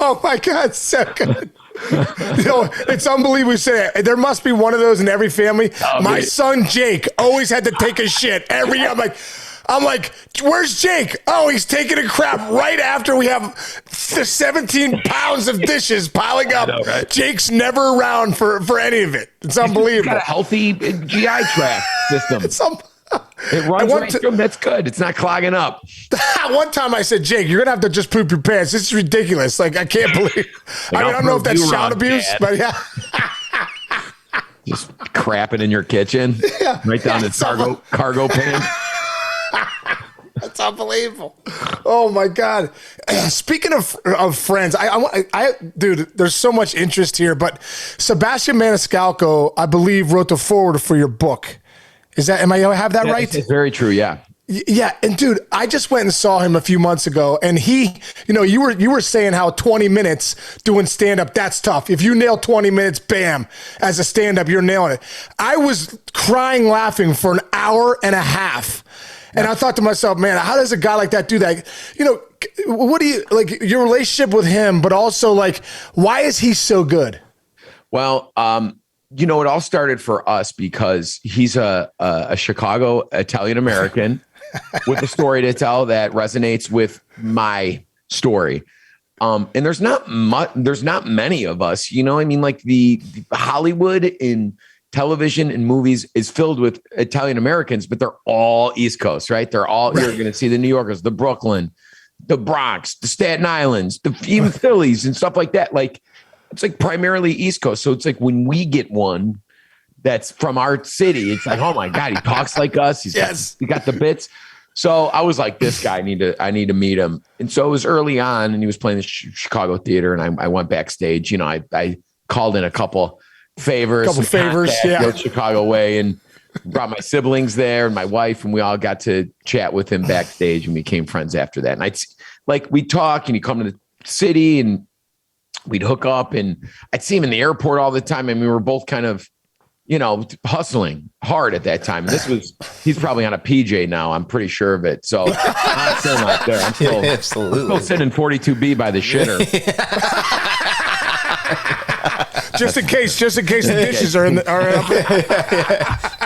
Oh my God, so good. It's unbelievable you say that. There must be one of those in every family. My son Jake always had to take a shit every year. I'm like, where's Jake? Oh, he's taking a crap right after we have 17 pounds of dishes piling up. I know, right? Jake's never around for any of it. It's unbelievable. He's got a healthy GI tract system. It runs right through him. That's good. It's not clogging up. One time I said, Jake, you're going to have to just poop your pants. This is ridiculous. Like, I can't believe. I don't know if that's child abuse, but yeah. Just crapping in your kitchen. Yeah. Right down the cargo pan. That's unbelievable. Oh my God. Speaking of friends, dude, there's so much interest here, but Sebastian Maniscalco, I believe, wrote the foreword for your book. Am I have that right? It's very true. Yeah. Yeah. And dude, I just went and saw him a few months ago, and he, you were saying how 20 minutes doing stand-up, that's tough. If you nail 20 minutes, bam, as a stand-up, you're nailing it. I was crying, laughing for an hour and a half. And I thought to myself, man, how does a guy like that do that? What do you, like, your relationship with him, but also, like, why is he so good? Well, it all started for us because he's a Chicago Italian-American with a story to tell that resonates with my story. And there's not many of us, like the Hollywood in television and movies is filled with Italian Americans, but they're all East Coast, right? They're all, You're going to see the New Yorkers, the Brooklyn, the Bronx, the Staten Islands, even Phillies and stuff like that. Like, it's like primarily East Coast. So it's like when we get one that's from our city, it's like, oh my God, he talks like us. He got the bits. So I was like, this guy, I need to meet him. And so it was early on, and he was playing the Chicago Theater, and I went backstage. You know, I called in a couple favors, go Chicago way, and brought my siblings there and my wife, and we all got to chat with him backstage and became friends after that. And we'd talk, and he'd come to the city, and we'd hook up, and I'd see him in the airport all the time. And we were both kind of, you know, hustling hard at that time. And he's probably on a PJ now. I'm pretty sure of it. So I'm still not there. I'm still sitting 42B by the shitter. just in case the dishes are up.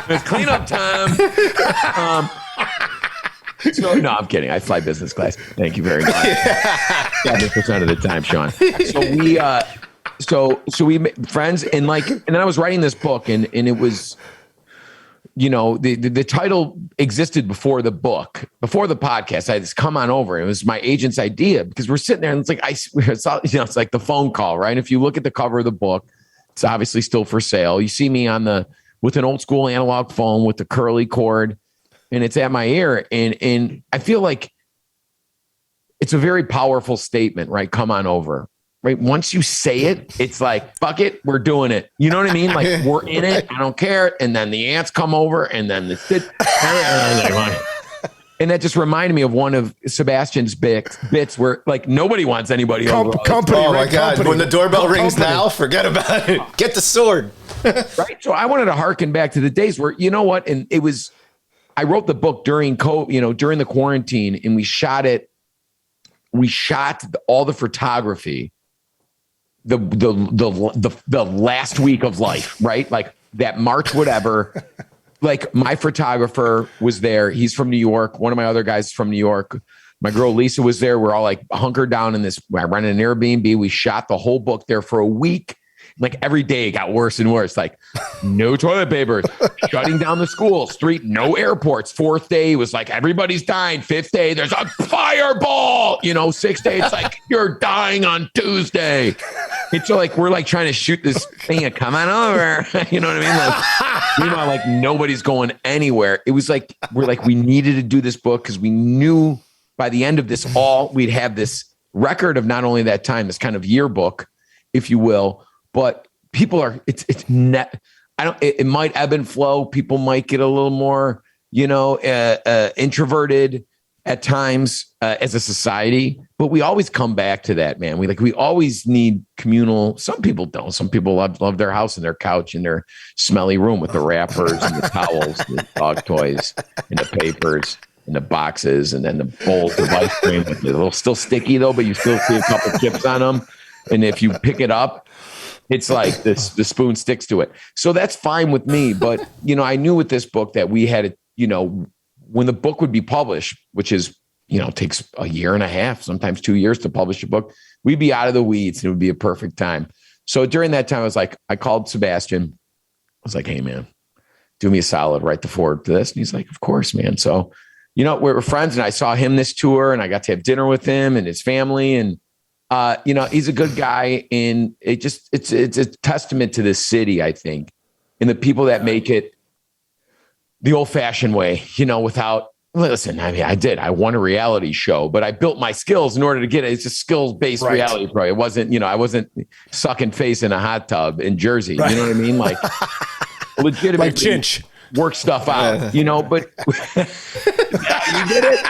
It's cleanup time. So no, I'm kidding. I fly business class. Thank you very much. 70% of the time, Sean. So we made friends, and then I was writing this book, and it was, you know, the title existed before the book, before the podcast. I just come on over. It was my agent's idea, because we're sitting there, and it's like it's like the phone call, right? If you look at the cover of the book, it's obviously still for sale. You see me with an old school analog phone with the curly cord, and it's at my ear, and I feel like it's a very powerful statement, right? Come on over. Right. Once you say it, it's like, fuck it, we're doing it. You know what I mean? Like, we're in it. I don't care. And then the ants come over, and then and that just reminded me of one of Sebastian's bits where, like, nobody wants anybody over. Company. Oh my right? God. Company. When the doorbell rings now, forget about it. Get the sword. Right. So I wanted to harken back to the days where, you know what? And I wrote the book during the quarantine, and we shot all the photography the last week of life, right? Like that March, whatever. Like, my photographer was there. He's from New York. One of my other guys is from New York. My girl Lisa was there. We're all like hunkered down in this. I rented an Airbnb. We shot the whole book there for a week. Like, every day it got worse and worse. Like, no toilet paper, shutting down the school, street, no airports. 4th day was like, everybody's dying. 5th day, there's a fireball. You know, 6th day, it's like, you're dying on Tuesday. It's so, like, we're like trying to shoot this thing and come on over. You know what I mean? Like, meanwhile, like, nobody's going anywhere. It was like, we needed to do this book, because we knew by the end of this we'd have this record of not only that time, this kind of yearbook, if you will. But people are, it might ebb and flow. People might get a little more, you know, introverted at times as a society, but we always come back to that, man. We always need communal. Some people don't. Some people love their house and their couch and their smelly room with the wrappers and the towels, the dog toys and the papers and the boxes, and then the bowls of ice cream with a little still sticky though, but you still see a couple chips on them. And if you pick it up, it's like the spoon sticks to it. So that's fine with me. But, you know, I knew with this book that we had, you know, when the book would be published, which is, you know, takes a year and a half, sometimes 2 years to publish a book, we'd be out of the weeds, and it would be a perfect time. So during that time, I called Sebastian. I was like, hey, man, do me a solid, write the foreword to this. And he's like, of course, man. So, you know, we were friends, and I saw him this tour, and I got to have dinner with him and his family, and you know, he's a good guy, and it's a testament to this city, I think, and the people that make it the old-fashioned way, you know, listen, I mean, I won a reality show, but I built my skills in order to get it. It's a skills-based reality program. It wasn't, you know, I wasn't sucking face in a hot tub in Jersey. Right. You know what I mean? Like, legitimately like Chinch. Work stuff out, you know, but you did it.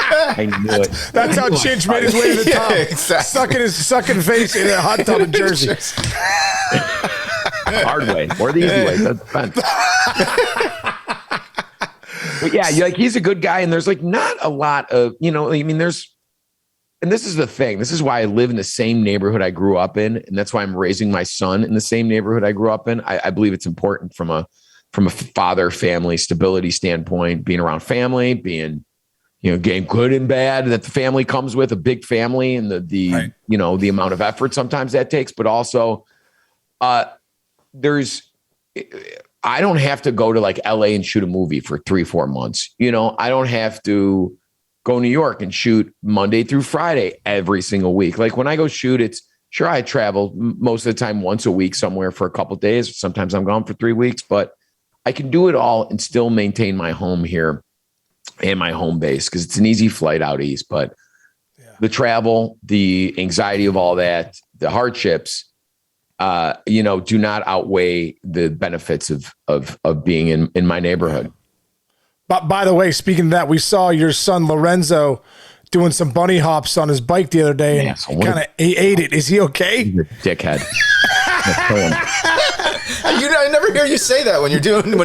I knew it. That's how Chinch made his way to the top. Exactly. Sucking face in a hot tub in Jersey. Hard way or the easy way. That's fun. But yeah, he's a good guy, and there's like not a lot of, you know, I mean, and this is the thing. This is why I live in the same neighborhood I grew up in, and that's why I'm raising my son in the same neighborhood I grew up in. I believe it's important from a father family stability standpoint, being around family, being, you know, getting good and bad that the family comes with, a big family, and the right. You know, the amount of effort sometimes that takes, but also I don't have to go to like LA and shoot a movie for 3-4 months. You know, I don't have to go to New York and shoot Monday through Friday every single week. Like when I go shoot, it's sure I travel most of the time once a week somewhere for a couple of days. Sometimes I'm gone for 3 weeks, but I can do it all and still maintain my home here and my home base because it's an easy flight out east. But the travel, the anxiety of all that, the hardships, do not outweigh the benefits of being in my neighborhood. But by the way, speaking of that, we saw your son Lorenzo doing some bunny hops on his bike the other day, and he ate it. Is he okay? He's a dickhead. I never hear you say that when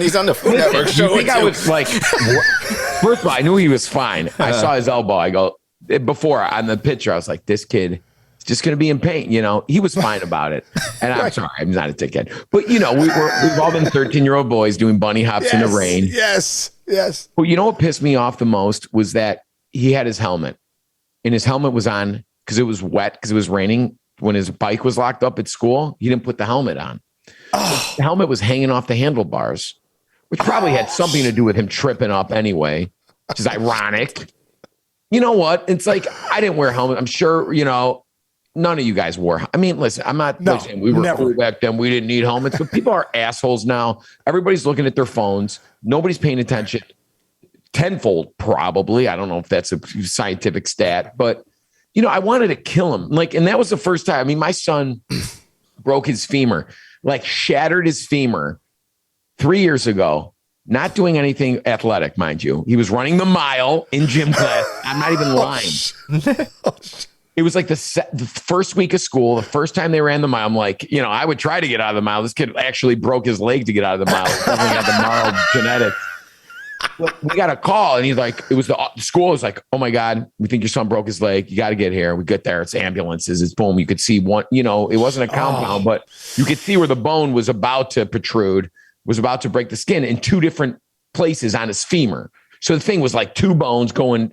he's on the Food Network show. You think I was like, first of all, I knew he was fine. I saw his elbow. I go, before on the picture, I was like, this kid is just going to be in pain. He was fine about it. And I'm sorry, I'm not a dickhead. But, we've all been 13-year-old boys doing bunny hops in the rain. Yes. But you know what pissed me off the most was that he had his helmet. And his helmet was on because it was wet, because it was raining. When his bike was locked up at school, he didn't put the helmet on. So the helmet was hanging off the handlebars, which probably had something to do with him tripping up anyway, which is ironic. You know what? It's like, I didn't wear a helmet. I'm sure, none of you guys wore. I mean, listen, I'm not saying we were cool back then. We didn't need helmets, but people are assholes now. Everybody's looking at their phones. Nobody's paying attention. Tenfold, probably. I don't know if that's a scientific stat, but I wanted to kill him. And that was the first time. I mean, my son broke his femur, shattered his femur 3 years ago, not doing anything athletic, mind you. He was running the mile in gym class. I'm not even lying. It was like the first week of school, the first time they ran the mile. I'm like, I would try to get out of the mile. This kid actually broke his leg to get out of the mile. He definitely had the mile genetics. We got a call, and he's like, the school was like, oh my God, we think your son broke his leg. You got to get here. We get there. It's ambulances. It's boom. You could see one, it wasn't a compound, but you could see where the bone was about to protrude, was about to break the skin in two different places on his femur. So the thing was like two bones going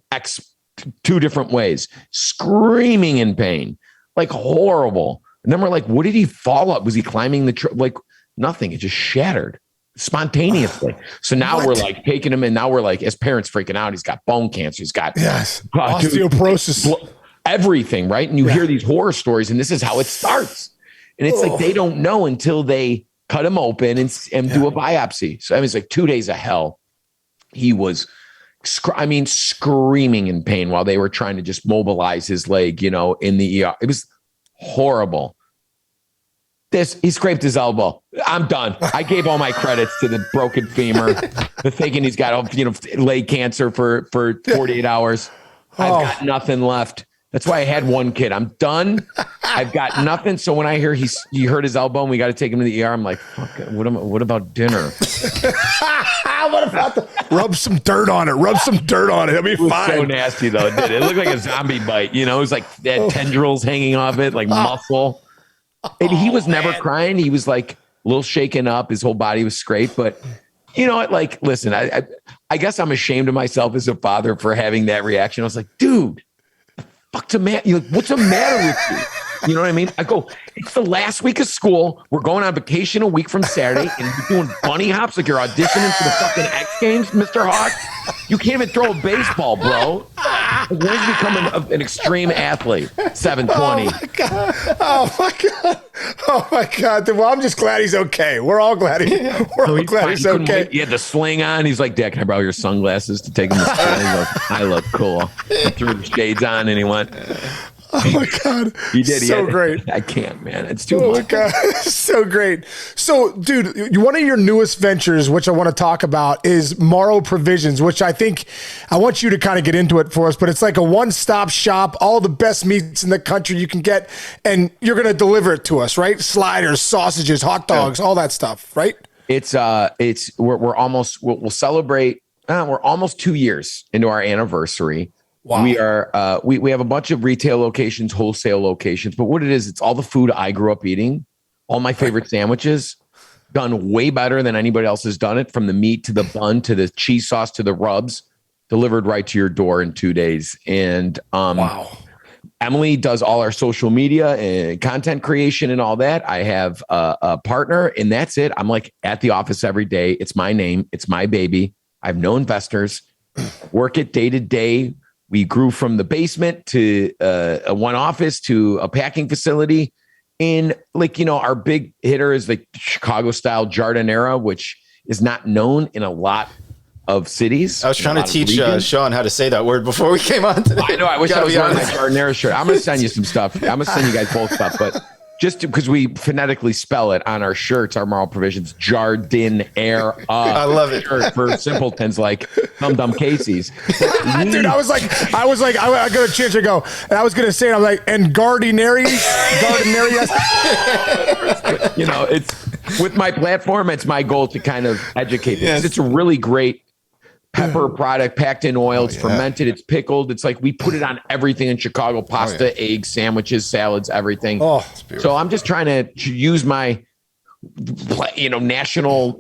two different ways, screaming in pain, horrible. And then we're like, what did he fall up? Was he climbing the nothing. It just shattered spontaneously. So now we're taking him in. Now we're as parents freaking out. He's got bone cancer. He's got osteoporosis, everything. Right. And you hear these horror stories, and this is how it starts. And it's they don't know until they cut him open and do a biopsy. So it's 2 days of hell. He was, screaming in pain while they were trying to just mobilize his leg, in the ER. It was horrible. He scraped his elbow. I'm done. I gave all my credits to the broken femur, the thinking he's got, leg cancer for 48 hours. I've got nothing left. That's why I had one kid. I'm done. I've got nothing. So when I hear he hurt his elbow and we got to take him to the ER, I'm like, fuck, what about dinner? What about rub some dirt on it? It'll be fine. So nasty though. It looked like a zombie bite. It was like they had tendrils hanging off it, like muscle. And he was never crying. He was a little shaken up. His whole body was scraped. But you know what? Listen, I guess I'm ashamed of myself as a father for having that reaction. I was like, dude, what's the matter with you? You know what I mean? I go, it's the last week of school. We're going on vacation a week from Saturday, and you're doing bunny hops like you're auditioning for the fucking X Games, Mr. Hawk. You can't even throw a baseball, bro. When did you become an extreme athlete? 720. Oh my God. Well, I'm just glad he's okay. We're all glad he's okay. He had the sling on. He's like, Dad, can I borrow your sunglasses to take him to school? I look cool. He threw the shades on, and he went. Oh my God. He did. Great. I can't, man. It's too much. Oh my God. So great. So, dude, one of your newest ventures, which I want to talk about, is Mauro Provisions, which I want you to kind of get into it for us, but it's like a one-stop shop, all the best meats in the country you can get, and you're going to deliver it to us, right? Sliders, sausages, hot dogs, all that stuff, right? We'll celebrate. We're almost 2 years into our anniversary. Wow. We are we have a bunch of retail locations, wholesale locations, but what it is, it's all the food I grew up eating, all my favorite sandwiches, done way better than anybody else has done it, from the meat to the bun to the cheese sauce to the rubs, delivered right to your door in 2 days. And wow. Emily does all our social media and content creation and all that. I have a partner, and that's it. I'm at the office every day. It's my name. It's my baby. I have no investors. Work it day to day. We grew from the basement to a one office to a packing facility. And our big hitter is the Chicago style jardinera, which is not known in a lot of cities. I was trying to teach Sean how to say that word before we came on today. I know. I wish I was wearing my jardinera shirt. I'm going to send you some stuff. I'm going to send you guys both stuff, but just because we phonetically spell it on our shirts, our Mauro Provisions, jardinera. I love it. For simpletons like Dumb Casey's. Dude, I was like, I go to Chinch and go, and I was going to say it, I'm like, and gardinarias. It's with my platform, it's my goal to kind of educate. Yes. It's a really great pepper product packed in oil. It's fermented. It's pickled. It's like we put it on everything in Chicago: pasta, eggs, sandwiches, salads, everything. So I'm just trying to use my national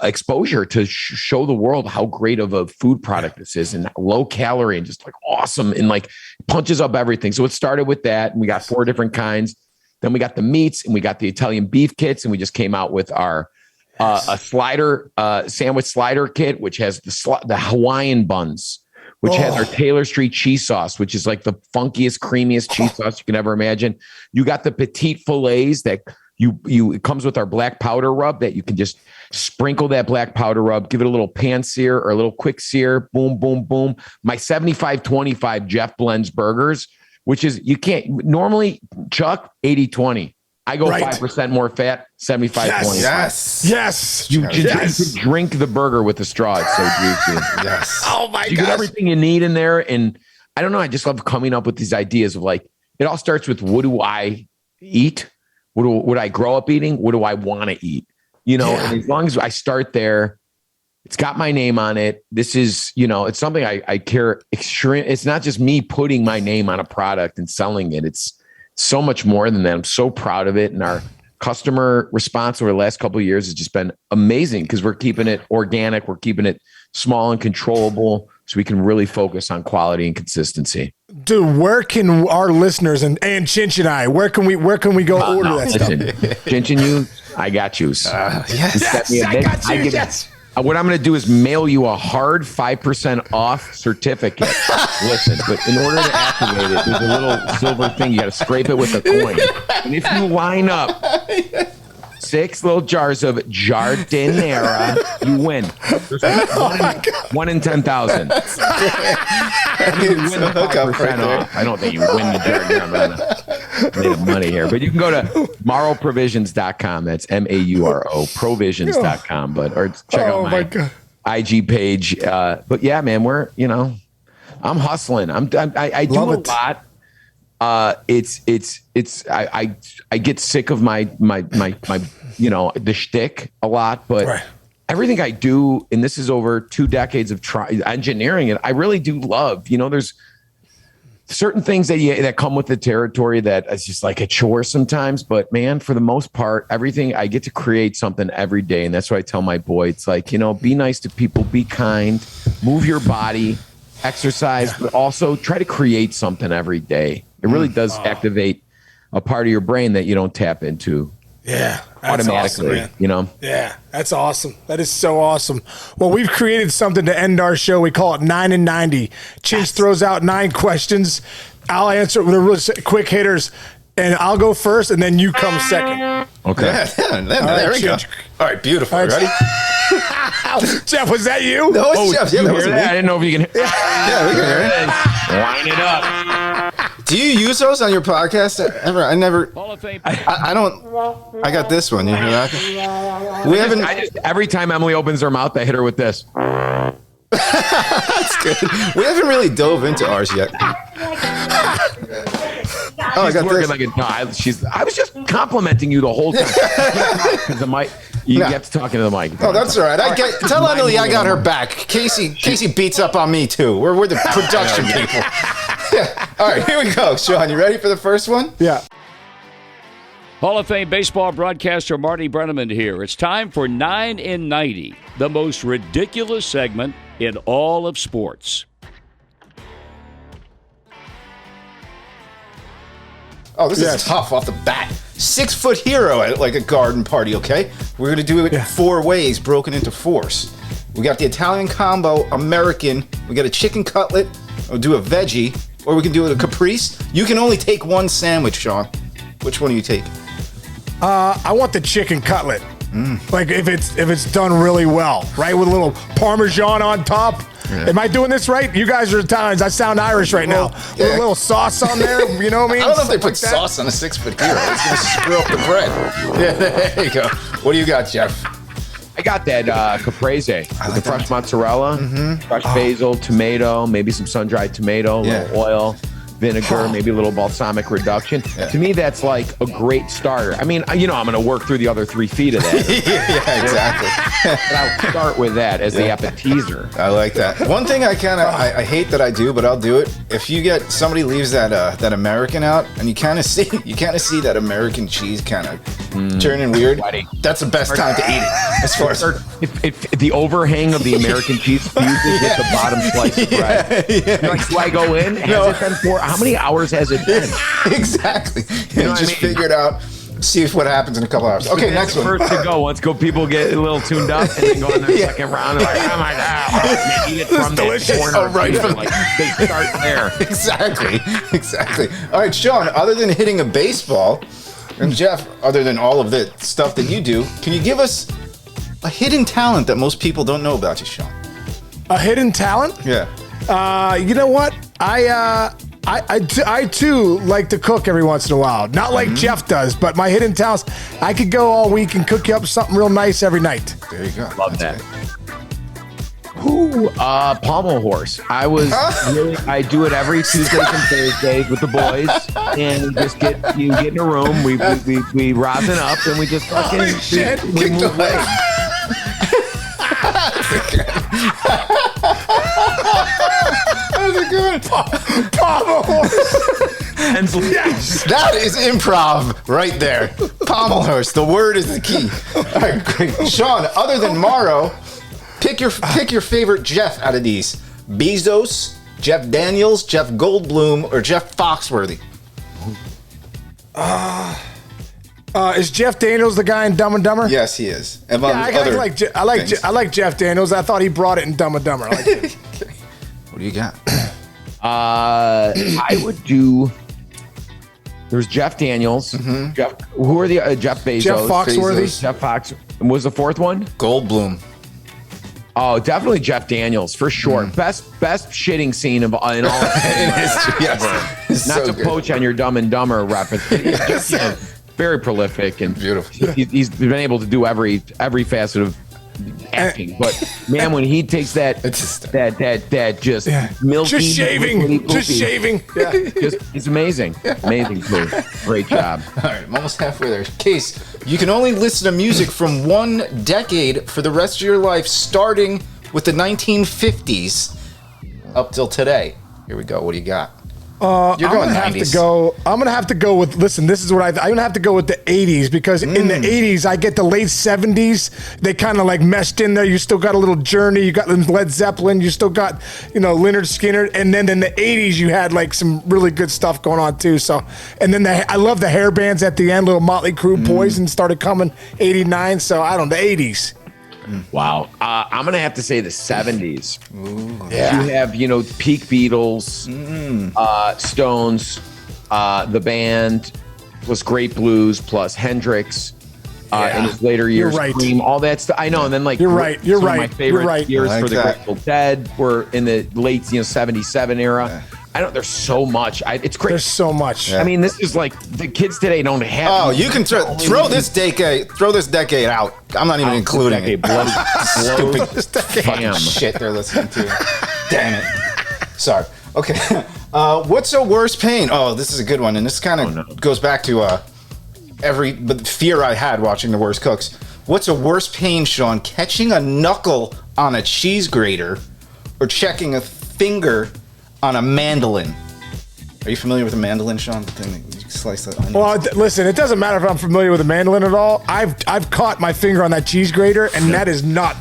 exposure to show the world how great of a food product this is, and low calorie and just like awesome, and like punches up everything. So it started with that, and we got 4 different kinds. Then we got the meats, and we got the Italian beef kits, and we just came out with our a slider, sandwich slider kit, which has the Hawaiian buns, which has our Taylor Street cheese sauce, which is like the funkiest, creamiest cheese sauce you can ever imagine. You got the petite fillets that it comes with our black powder rub that you can just sprinkle that black powder rub, give it a little pan sear or a little quick sear, boom, boom, boom. My 75-25 Jeff Blends burgers, which is, you can't normally, Chuck, 80-20. I go 5% more fat, 75-20. Yes. You can drink the burger with the straw. It's so juicy. Yes. Oh my god. You get everything you need in there. And I don't know. I just love coming up with these ideas of like, it all starts with, what do I eat? What I grow up eating? What do I want to eat? And as long as I start there, it's got my name on it. This is, it's something I care extreme. It's not just me putting my name on a product and selling it. It's so much more than that. I'm so proud of it. And our customer response over the last couple of years has just been amazing because we're keeping it organic. We're keeping it small and controllable so we can really focus on quality and consistency. Dude, where can our listeners and Chinch and I, where can we go order that stuff? Chinch and you, I got you. I got you. Yes. What I'm going to do is mail you a hard 5% off certificate. Listen, but in order to activate it, there's a little silver thing. You got to scrape it with a coin. And if you line up 6 little jars of jardinera, you win. There's one in 10,000. You win the 5% off. I don't think you win the jardinera. I'm made of money here. But you can go to mauroprovisions.com. That's Mauro provisions.com. Or check out my IG page. But yeah, man, I'm hustling. I do a lot. I get sick of my the shtick a lot, but everything I do, and this is over 2 decades of engineering it, I really do love. There's certain things that come with the territory that it's just like a chore sometimes, but man, for the most part, everything I get to create something every day. And that's what I tell my boy. It's like, be nice to people, be kind, move your body, exercise, but also try to create something every day. It really does activate a part of your brain that you don't tap into. Yeah, automatically, awesome, Yeah, that's awesome. That is so awesome. Well, we've created something to end our show. We call it 9 and 90. Chinch throws out 9 questions. I'll answer with the really quick hitters, and I'll go first, and then you come second. Okay. There we go. All right, beautiful. All right. Ready? Jeff, was that you? No, it's Jeff. Yeah, that was me. I didn't know if you can. Yeah, we can hear it. Line it up. Do you use those on your podcast ever? I never. I don't. I got this one. You hear that? We haven't. Every time Emily opens her mouth, I hit her with this. That's good. We haven't really dove into ours yet. I got this. I was just complimenting you the whole time. Because the mic. You have to talk into the mic. Oh, that's all right. Tell Emily I got her back. Casey beats up on me too. We're the production people. Yeah. All right, here we go. Sean, you ready for the first one? Yeah. Hall of Fame baseball broadcaster Marty Brenneman here. It's time for 9 in 90, the most ridiculous segment in all of sports. Oh, this is tough off the bat. 6-foot hero at like a garden party, okay? We're going to do it 4 ways, broken into 4s. We got the Italian combo, American. We got a chicken cutlet, or do a veggie, or we can do a caprese. You can only take one sandwich, Sean. Which one do you take? I want the chicken cutlet. Like if it's done really well, right? With a little Parmesan on top. Yeah. Am I doing this right? You guys are Italians. I sound Irish right now. Yeah. With a little sauce on there. You know what I mean? I don't know if they put sauce on a 6-foot hero. It's going to screw up the bread. Yeah, there you go. What do you got, Jeff? I got that caprese with the fresh mozzarella, fresh basil, tomato, maybe some sun-dried tomato, a little oil, vinegar, maybe a little balsamic reduction. Yeah. To me, that's like a great starter. I mean, I'm going to work through the other 3 feet of that. Yeah, exactly. But I'll start with that as the appetizer. I like that. One thing I hate that I do, but I'll do it. If you get somebody leaves that American out, and you kind of see that American cheese kind of turning weird. That's the best time to eat it. As far as if the overhang of the American cheese fuses with the bottom slice of bread, you're like, do I go in? Has it been 4? How many hours has it been? Exactly. Just figure it out. See what happens in a couple hours. Okay, next one. First to go. Let's go. People get a little tuned up and then go in their second round. Like, oh my god, they eat it from the corner. Right from like they start there. Exactly. All right, Sean. Other than hitting a baseball, and Jeff, other than all of the stuff that you do, can you give us a hidden talent that most people don't know about you, Sean? A hidden talent? Yeah. You know what? I too like to cook every once in a while. Not like Jeff does, but my hidden talents, I could go all week and cook you up something real nice every night. There you go. Love that. Pommel horse. I do it every Tuesdays and Thursdays with the boys, and just get in a room. We rosin up, and we just fucking we move away. That was a good one. Pommel horse. Yes. That is improv right there. Pommel horse. The word is the key. All right, great. Sean, other than Mauro, pick your favorite Jeff out of these. Bezos, Jeff Daniels, Jeff Goldblum, or Jeff Foxworthy. Is Jeff Daniels the guy in Dumb and Dumber? Yes, he is. I like Jeff Daniels. I thought he brought it in Dumb and Dumber. I like it. What do you got? I would do. There's Jeff Daniels. Jeff. Who are the Jeff Bezos? Jeff Foxworthy. Jeff Fox. And was the fourth one? Goldblum. Oh, definitely Jeff Daniels for sure. Best shitting scene in all of history. Yes. Not to poach on your Dumb and Dumber reference. Very prolific and beautiful. He's been able to do every facet of acting, but man, when he takes that just milky, just shaving, it's amazing. Amazing clue. Great job. All right, I'm almost halfway there. Case, you can only listen to music from one decade for the rest of your life, starting with the 1950s up till today. Here we go. What do you got? You're going 90s. I'm gonna have to go with. Listen, this is what I'm gonna have to go with the 80s because in the 80s I get the late 70s. They kind of like meshed in there. You still got a little Journey. You got Led Zeppelin. You still got Lynyrd Skynyrd. And then in the 80s you had like some really good stuff going on too. So and then I love the hair bands at the end. Little Motley Crue, Poison started coming 89. So I don't know, the 80s. Wow. I'm going to have to say the 70s. Ooh, yeah. You have, peak Beatles, Stones, the band was great blues plus Hendrix. In his later years, You're right. Cream, all that stuff. I know, and then You're right. My favorite years like for the that. Grateful Dead were in the late 77 era. Yeah. I don't. There's so much. It's great. There's so much. I mean, this is like the kids today don't have. Oh, you can throw this decade out. I'm not even including it. Stupid fucking shit they're listening to. Damn it. Sorry. Okay. What's a worse pain? Oh, this is a good one, and this kind of goes back to the fear I had watching The Worst Cooks. What's a worse pain, Sean? Catching a knuckle on a cheese grater, or checking a finger on a mandolin? Are you familiar with a mandolin, Sean? The thing that you slice the onions. Well, listen, it doesn't matter if I'm familiar with a mandolin at all. I've caught my finger on that cheese grater, and that is not.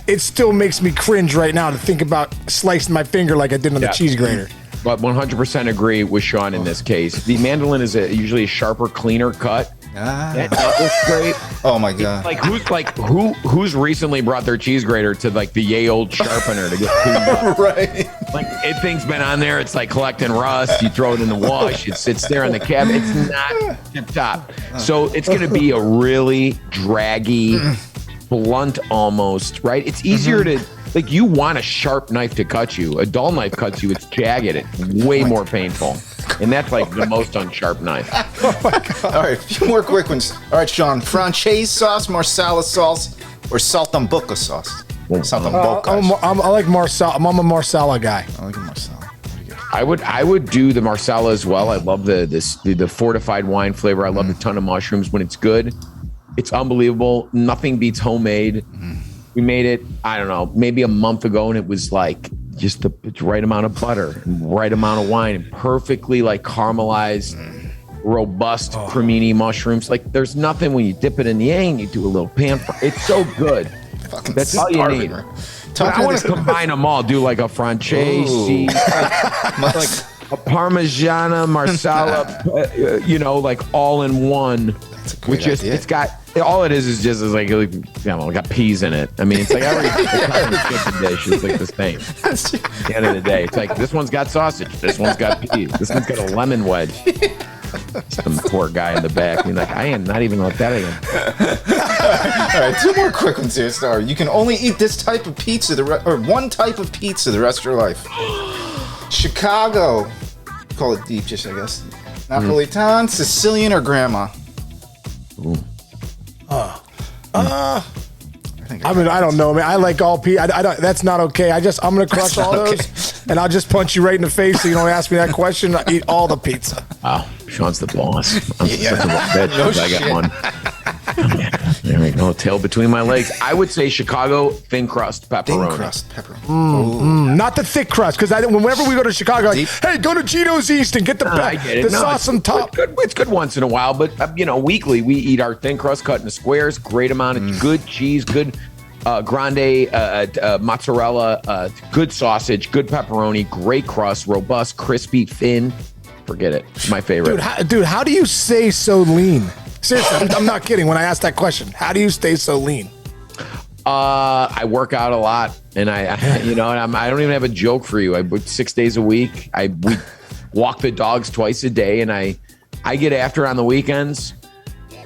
It still makes me cringe right now to think about slicing my finger like I did on the cheese grater. But 100% agree with Sean in this case. The mandolin is usually a sharper, cleaner cut. That was great. Oh my god! Who's recently brought their cheese grater to like the yay old sharpener to get food? Right. Like it thing's been on there. It's like collecting rust. You throw it in the wash. It sits there in the cabinet. It's not tip top. So it's going to be a really draggy, blunt almost. Right. It's easier to. Like you want a sharp knife to cut you. A dull knife cuts you. It's jagged. It's way more painful. And that's like the most unsharp knife. Oh my god! All right, a few more quick ones. All right, Sean, Franchise sauce, Marsala sauce, or saltimbocca sauce? Saltimbocca. I like Marsala. I'm a Marsala guy. I like a Marsala. I would do the Marsala as well. I love the fortified wine flavor. I love the ton of mushrooms when it's good. It's unbelievable. Nothing beats homemade. We made it, I don't know, maybe a month ago, and it was like just the right amount of butter and right amount of wine and perfectly like caramelized, robust cremini mushrooms. Like there's nothing when you dip it in the egg, you do a little pan fry. It's so good. That's all you need. But I want to combine them all. Do like a Francese, like a Parmigiana, Marsala, like all in one. Which just idea. It's got all it is just like got peas in it. I mean, it's like every chicken dish is like the same. At the end of the day, it's like this one's got sausage, this one's got peas, this one's got a lemon wedge. Some poor guy in the back being like, I am not even like that again. All right, two more quick ones here, Star. You can only eat this type of pizza or one type of pizza the rest of your life. Chicago, call it deep dish, I guess. Napolitan, Sicilian, or grandma. I don't know, man. I like all pizza. I don't. That's not okay. I'm gonna crush all those, and I'll just punch you right in the face. So you don't ask me that question. I eat all the pizza. Wow, Sean's the boss. I'm such a bitch. No I got one. There we go. Tail between my legs. I would say Chicago thin crust pepperoni. Thin crust pepperoni. Not the thick crust, because whenever we go to Chicago, like, hey, go to Gino's East and get the sauce on top. It's good once in a while, but weekly we eat our thin crust cut into squares. Great amount of good cheese, good grande mozzarella, good sausage, good pepperoni, great crust, robust, crispy, thin. Forget it. It's my favorite. Dude, how do you stay so lean? Seriously, I'm not kidding when I ask that question. How do you stay so lean? I work out a lot, and I don't even have a joke for you. I work 6 days a week. We walk the dogs twice a day, and I get after it on the weekends.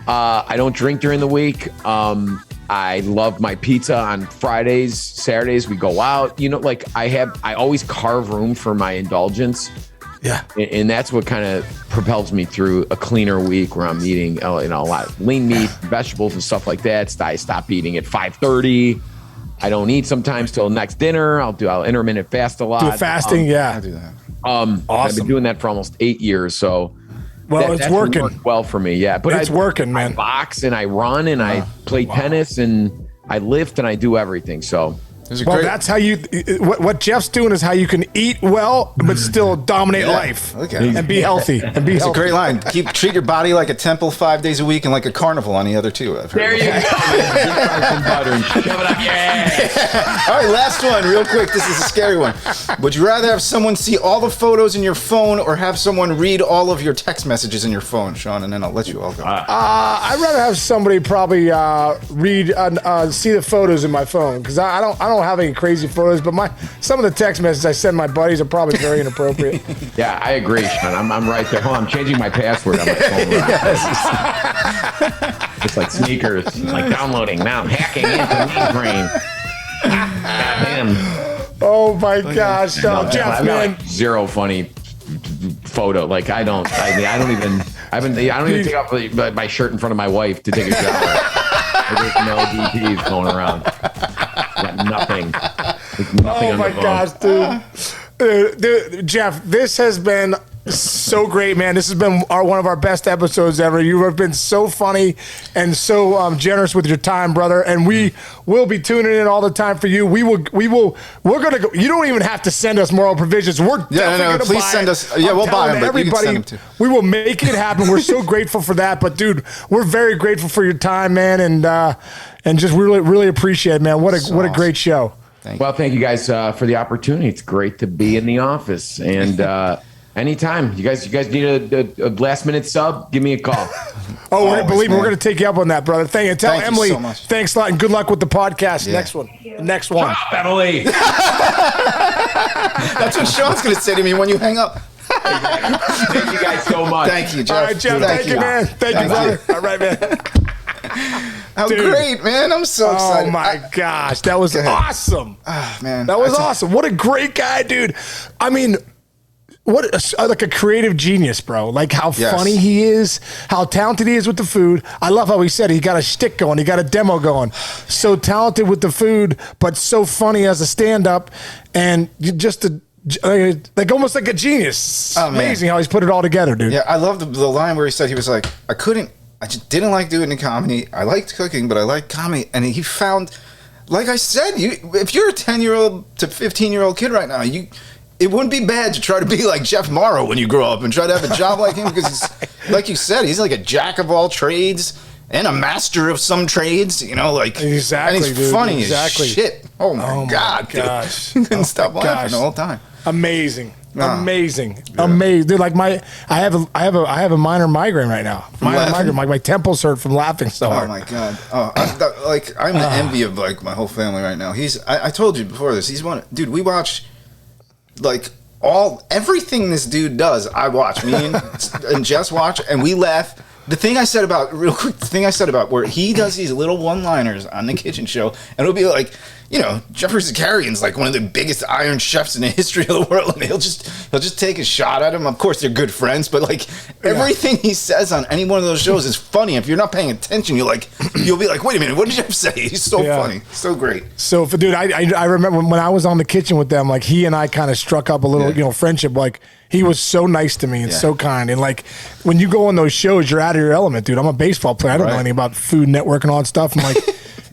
I don't drink during the week. I love my pizza on Fridays, Saturdays. We go out. I always carve room for my indulgence. Yeah, and that's what kind of propels me through a cleaner week where I'm eating, a lot of lean meat, vegetables, and stuff like that. I stop eating at 5:30. I don't eat sometimes till next dinner. I'll intermittent fast a lot. Do fasting, yeah. I do that. Awesome. I've been doing that for almost 8 years. So, it's working well for me. Yeah, but it's working, man. I box and I run and I play tennis and I lift and I do everything. So. That's how you. What Jeff's doing is how you can eat well, but still dominate life and be healthy. It's a great line. Treat your body like a temple 5 days a week and like a carnival on the other two. There you go. Some butter and shove it up. Yeah. All right, last one, real quick. This is a scary one. Would you rather have someone see all the photos in your phone or have someone read all of your text messages in your phone, Sean? And then I'll let you all go. I'd rather have somebody probably see the photos in my phone, because I don't have any crazy photos, but some of the text messages I send my buddies are probably very inappropriate. Yeah, I agree, Sean. I'm right there. Hold on, I'm changing my password on my phone. It's like sneakers. Like downloading. Now I'm hacking into mainframe. Goddamn. Oh my gosh, Jeff, I've got like zero funny photo. Like I don't even take off my shirt in front of my wife to take a shower. There's no DPs going around. Got nothing. Oh my gosh, dude. Jeff, this has been so great, man. This has been one of our best episodes ever. You have been so funny and so generous with your time, brother. And we will be tuning in all the time for you. We're gonna go. You don't even have to send us moral provisions. We're definitely gonna please send us. Yeah, we'll buy them. But everybody, you can send them too. We will make it happen. We're so grateful for that. But dude, we're very grateful for your time, man, and just really, really appreciate it, man. What a great show. Thank you guys for the opportunity. It's great to be in the office, and Anytime. You guys need a last minute sub? Give me a call. We're going to take you up on that, brother. Thank you. Tell Emily, so much. Thanks a lot, and good luck with the podcast. Yeah. Next one. Stop, Emily. That's what Sean's going to say to me when you hang up. Thank you guys so much. Thank you, Jeff. All right, Jeff. Thank you, man. Thank you, brother. All right, man. How great, man. I'm so excited. Oh, my gosh. That was awesome. Oh, man. That was awesome. What a great guy, dude. I mean, like a creative genius, bro. Like how funny he is, how talented he is with the food. I love how he said he got a shtick going, he got a demo going. So talented with the food, but so funny as a stand-up, and just like almost like a genius. Oh, amazing how he's put it all together, dude. Yeah, I love the line where he said he was like, I just didn't like doing the comedy. I liked cooking, but I liked comedy. And he found, like I said, if you're a 10-year-old to 15-year-old kid right now, it wouldn't be bad to try to be like Jeff Mauro when you grow up and try to have a job like him, because he's, like you said, he's like a jack of all trades and a master of some trades, exactly, and he's funny as shit. Oh my God, gosh. Dude. Couldn't stop laughing the whole time. Amazing. Amazing. Dude, like I have a minor migraine right now. Migraine. My temples hurt from laughing so hard. Oh my God. I'm the envy of like my whole family right now. I told you before this, dude, we watch like everything this dude does. I watch. Me and Jess watch, and we laugh. The thing I said about where he does these little one-liners on the kitchen show, and it'll be like, Jeffrey Zakarian's like one of the biggest Iron Chefs in the history of the world, and he'll just take a shot at him. Of course, they're good friends, but like everything he says on any one of those shows is funny. If you're not paying attention, you'll be like, wait a minute, what did Jeff say? He's so funny, so great. So, dude, I remember when I was on the kitchen with them, like he and I kind of struck up a little, friendship. Like he was so nice to me and so kind, and like when you go on those shows, you're out of your element, dude. I'm a baseball player. I don't know anything about Food Network and all that stuff. I'm like.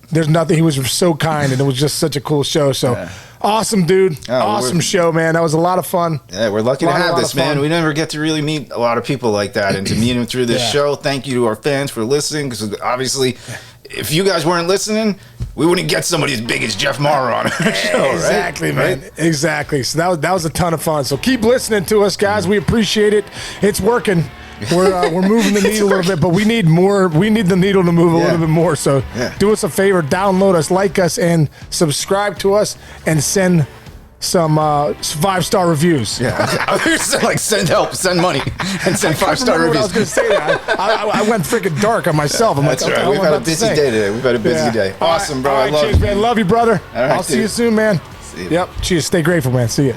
There's nothing. He was so kind, and it was just such a cool show. So awesome, dude. Awesome show, man. That was a lot of fun. Yeah, we're lucky to have this, man. We never get to really meet a lot of people like that, and to meet him through this show. Thank you to our fans for listening, because obviously, if you guys weren't listening, we wouldn't get somebody as big as Jeff Mauro on our show, Exactly, man. Right? Exactly. So that was a ton of fun. So keep listening to us, guys. We appreciate it. It's working. We're moving the needle a little bit, but we need more. We need the needle to move a little bit more. So do us a favor, download us, like us, and subscribe to us, and send some 5-star reviews. Yeah, like send help, send money, and send 5-star reviews. I was going to say that. I went freaking dark on myself. I'm That's like, right. We've had a busy day today. We've had a busy day. Awesome, bro. All right, I love cheers, you, man. Love you, brother. All right, I'll see you soon, man. See you. Yep. Cheers. Stay grateful, man. See you.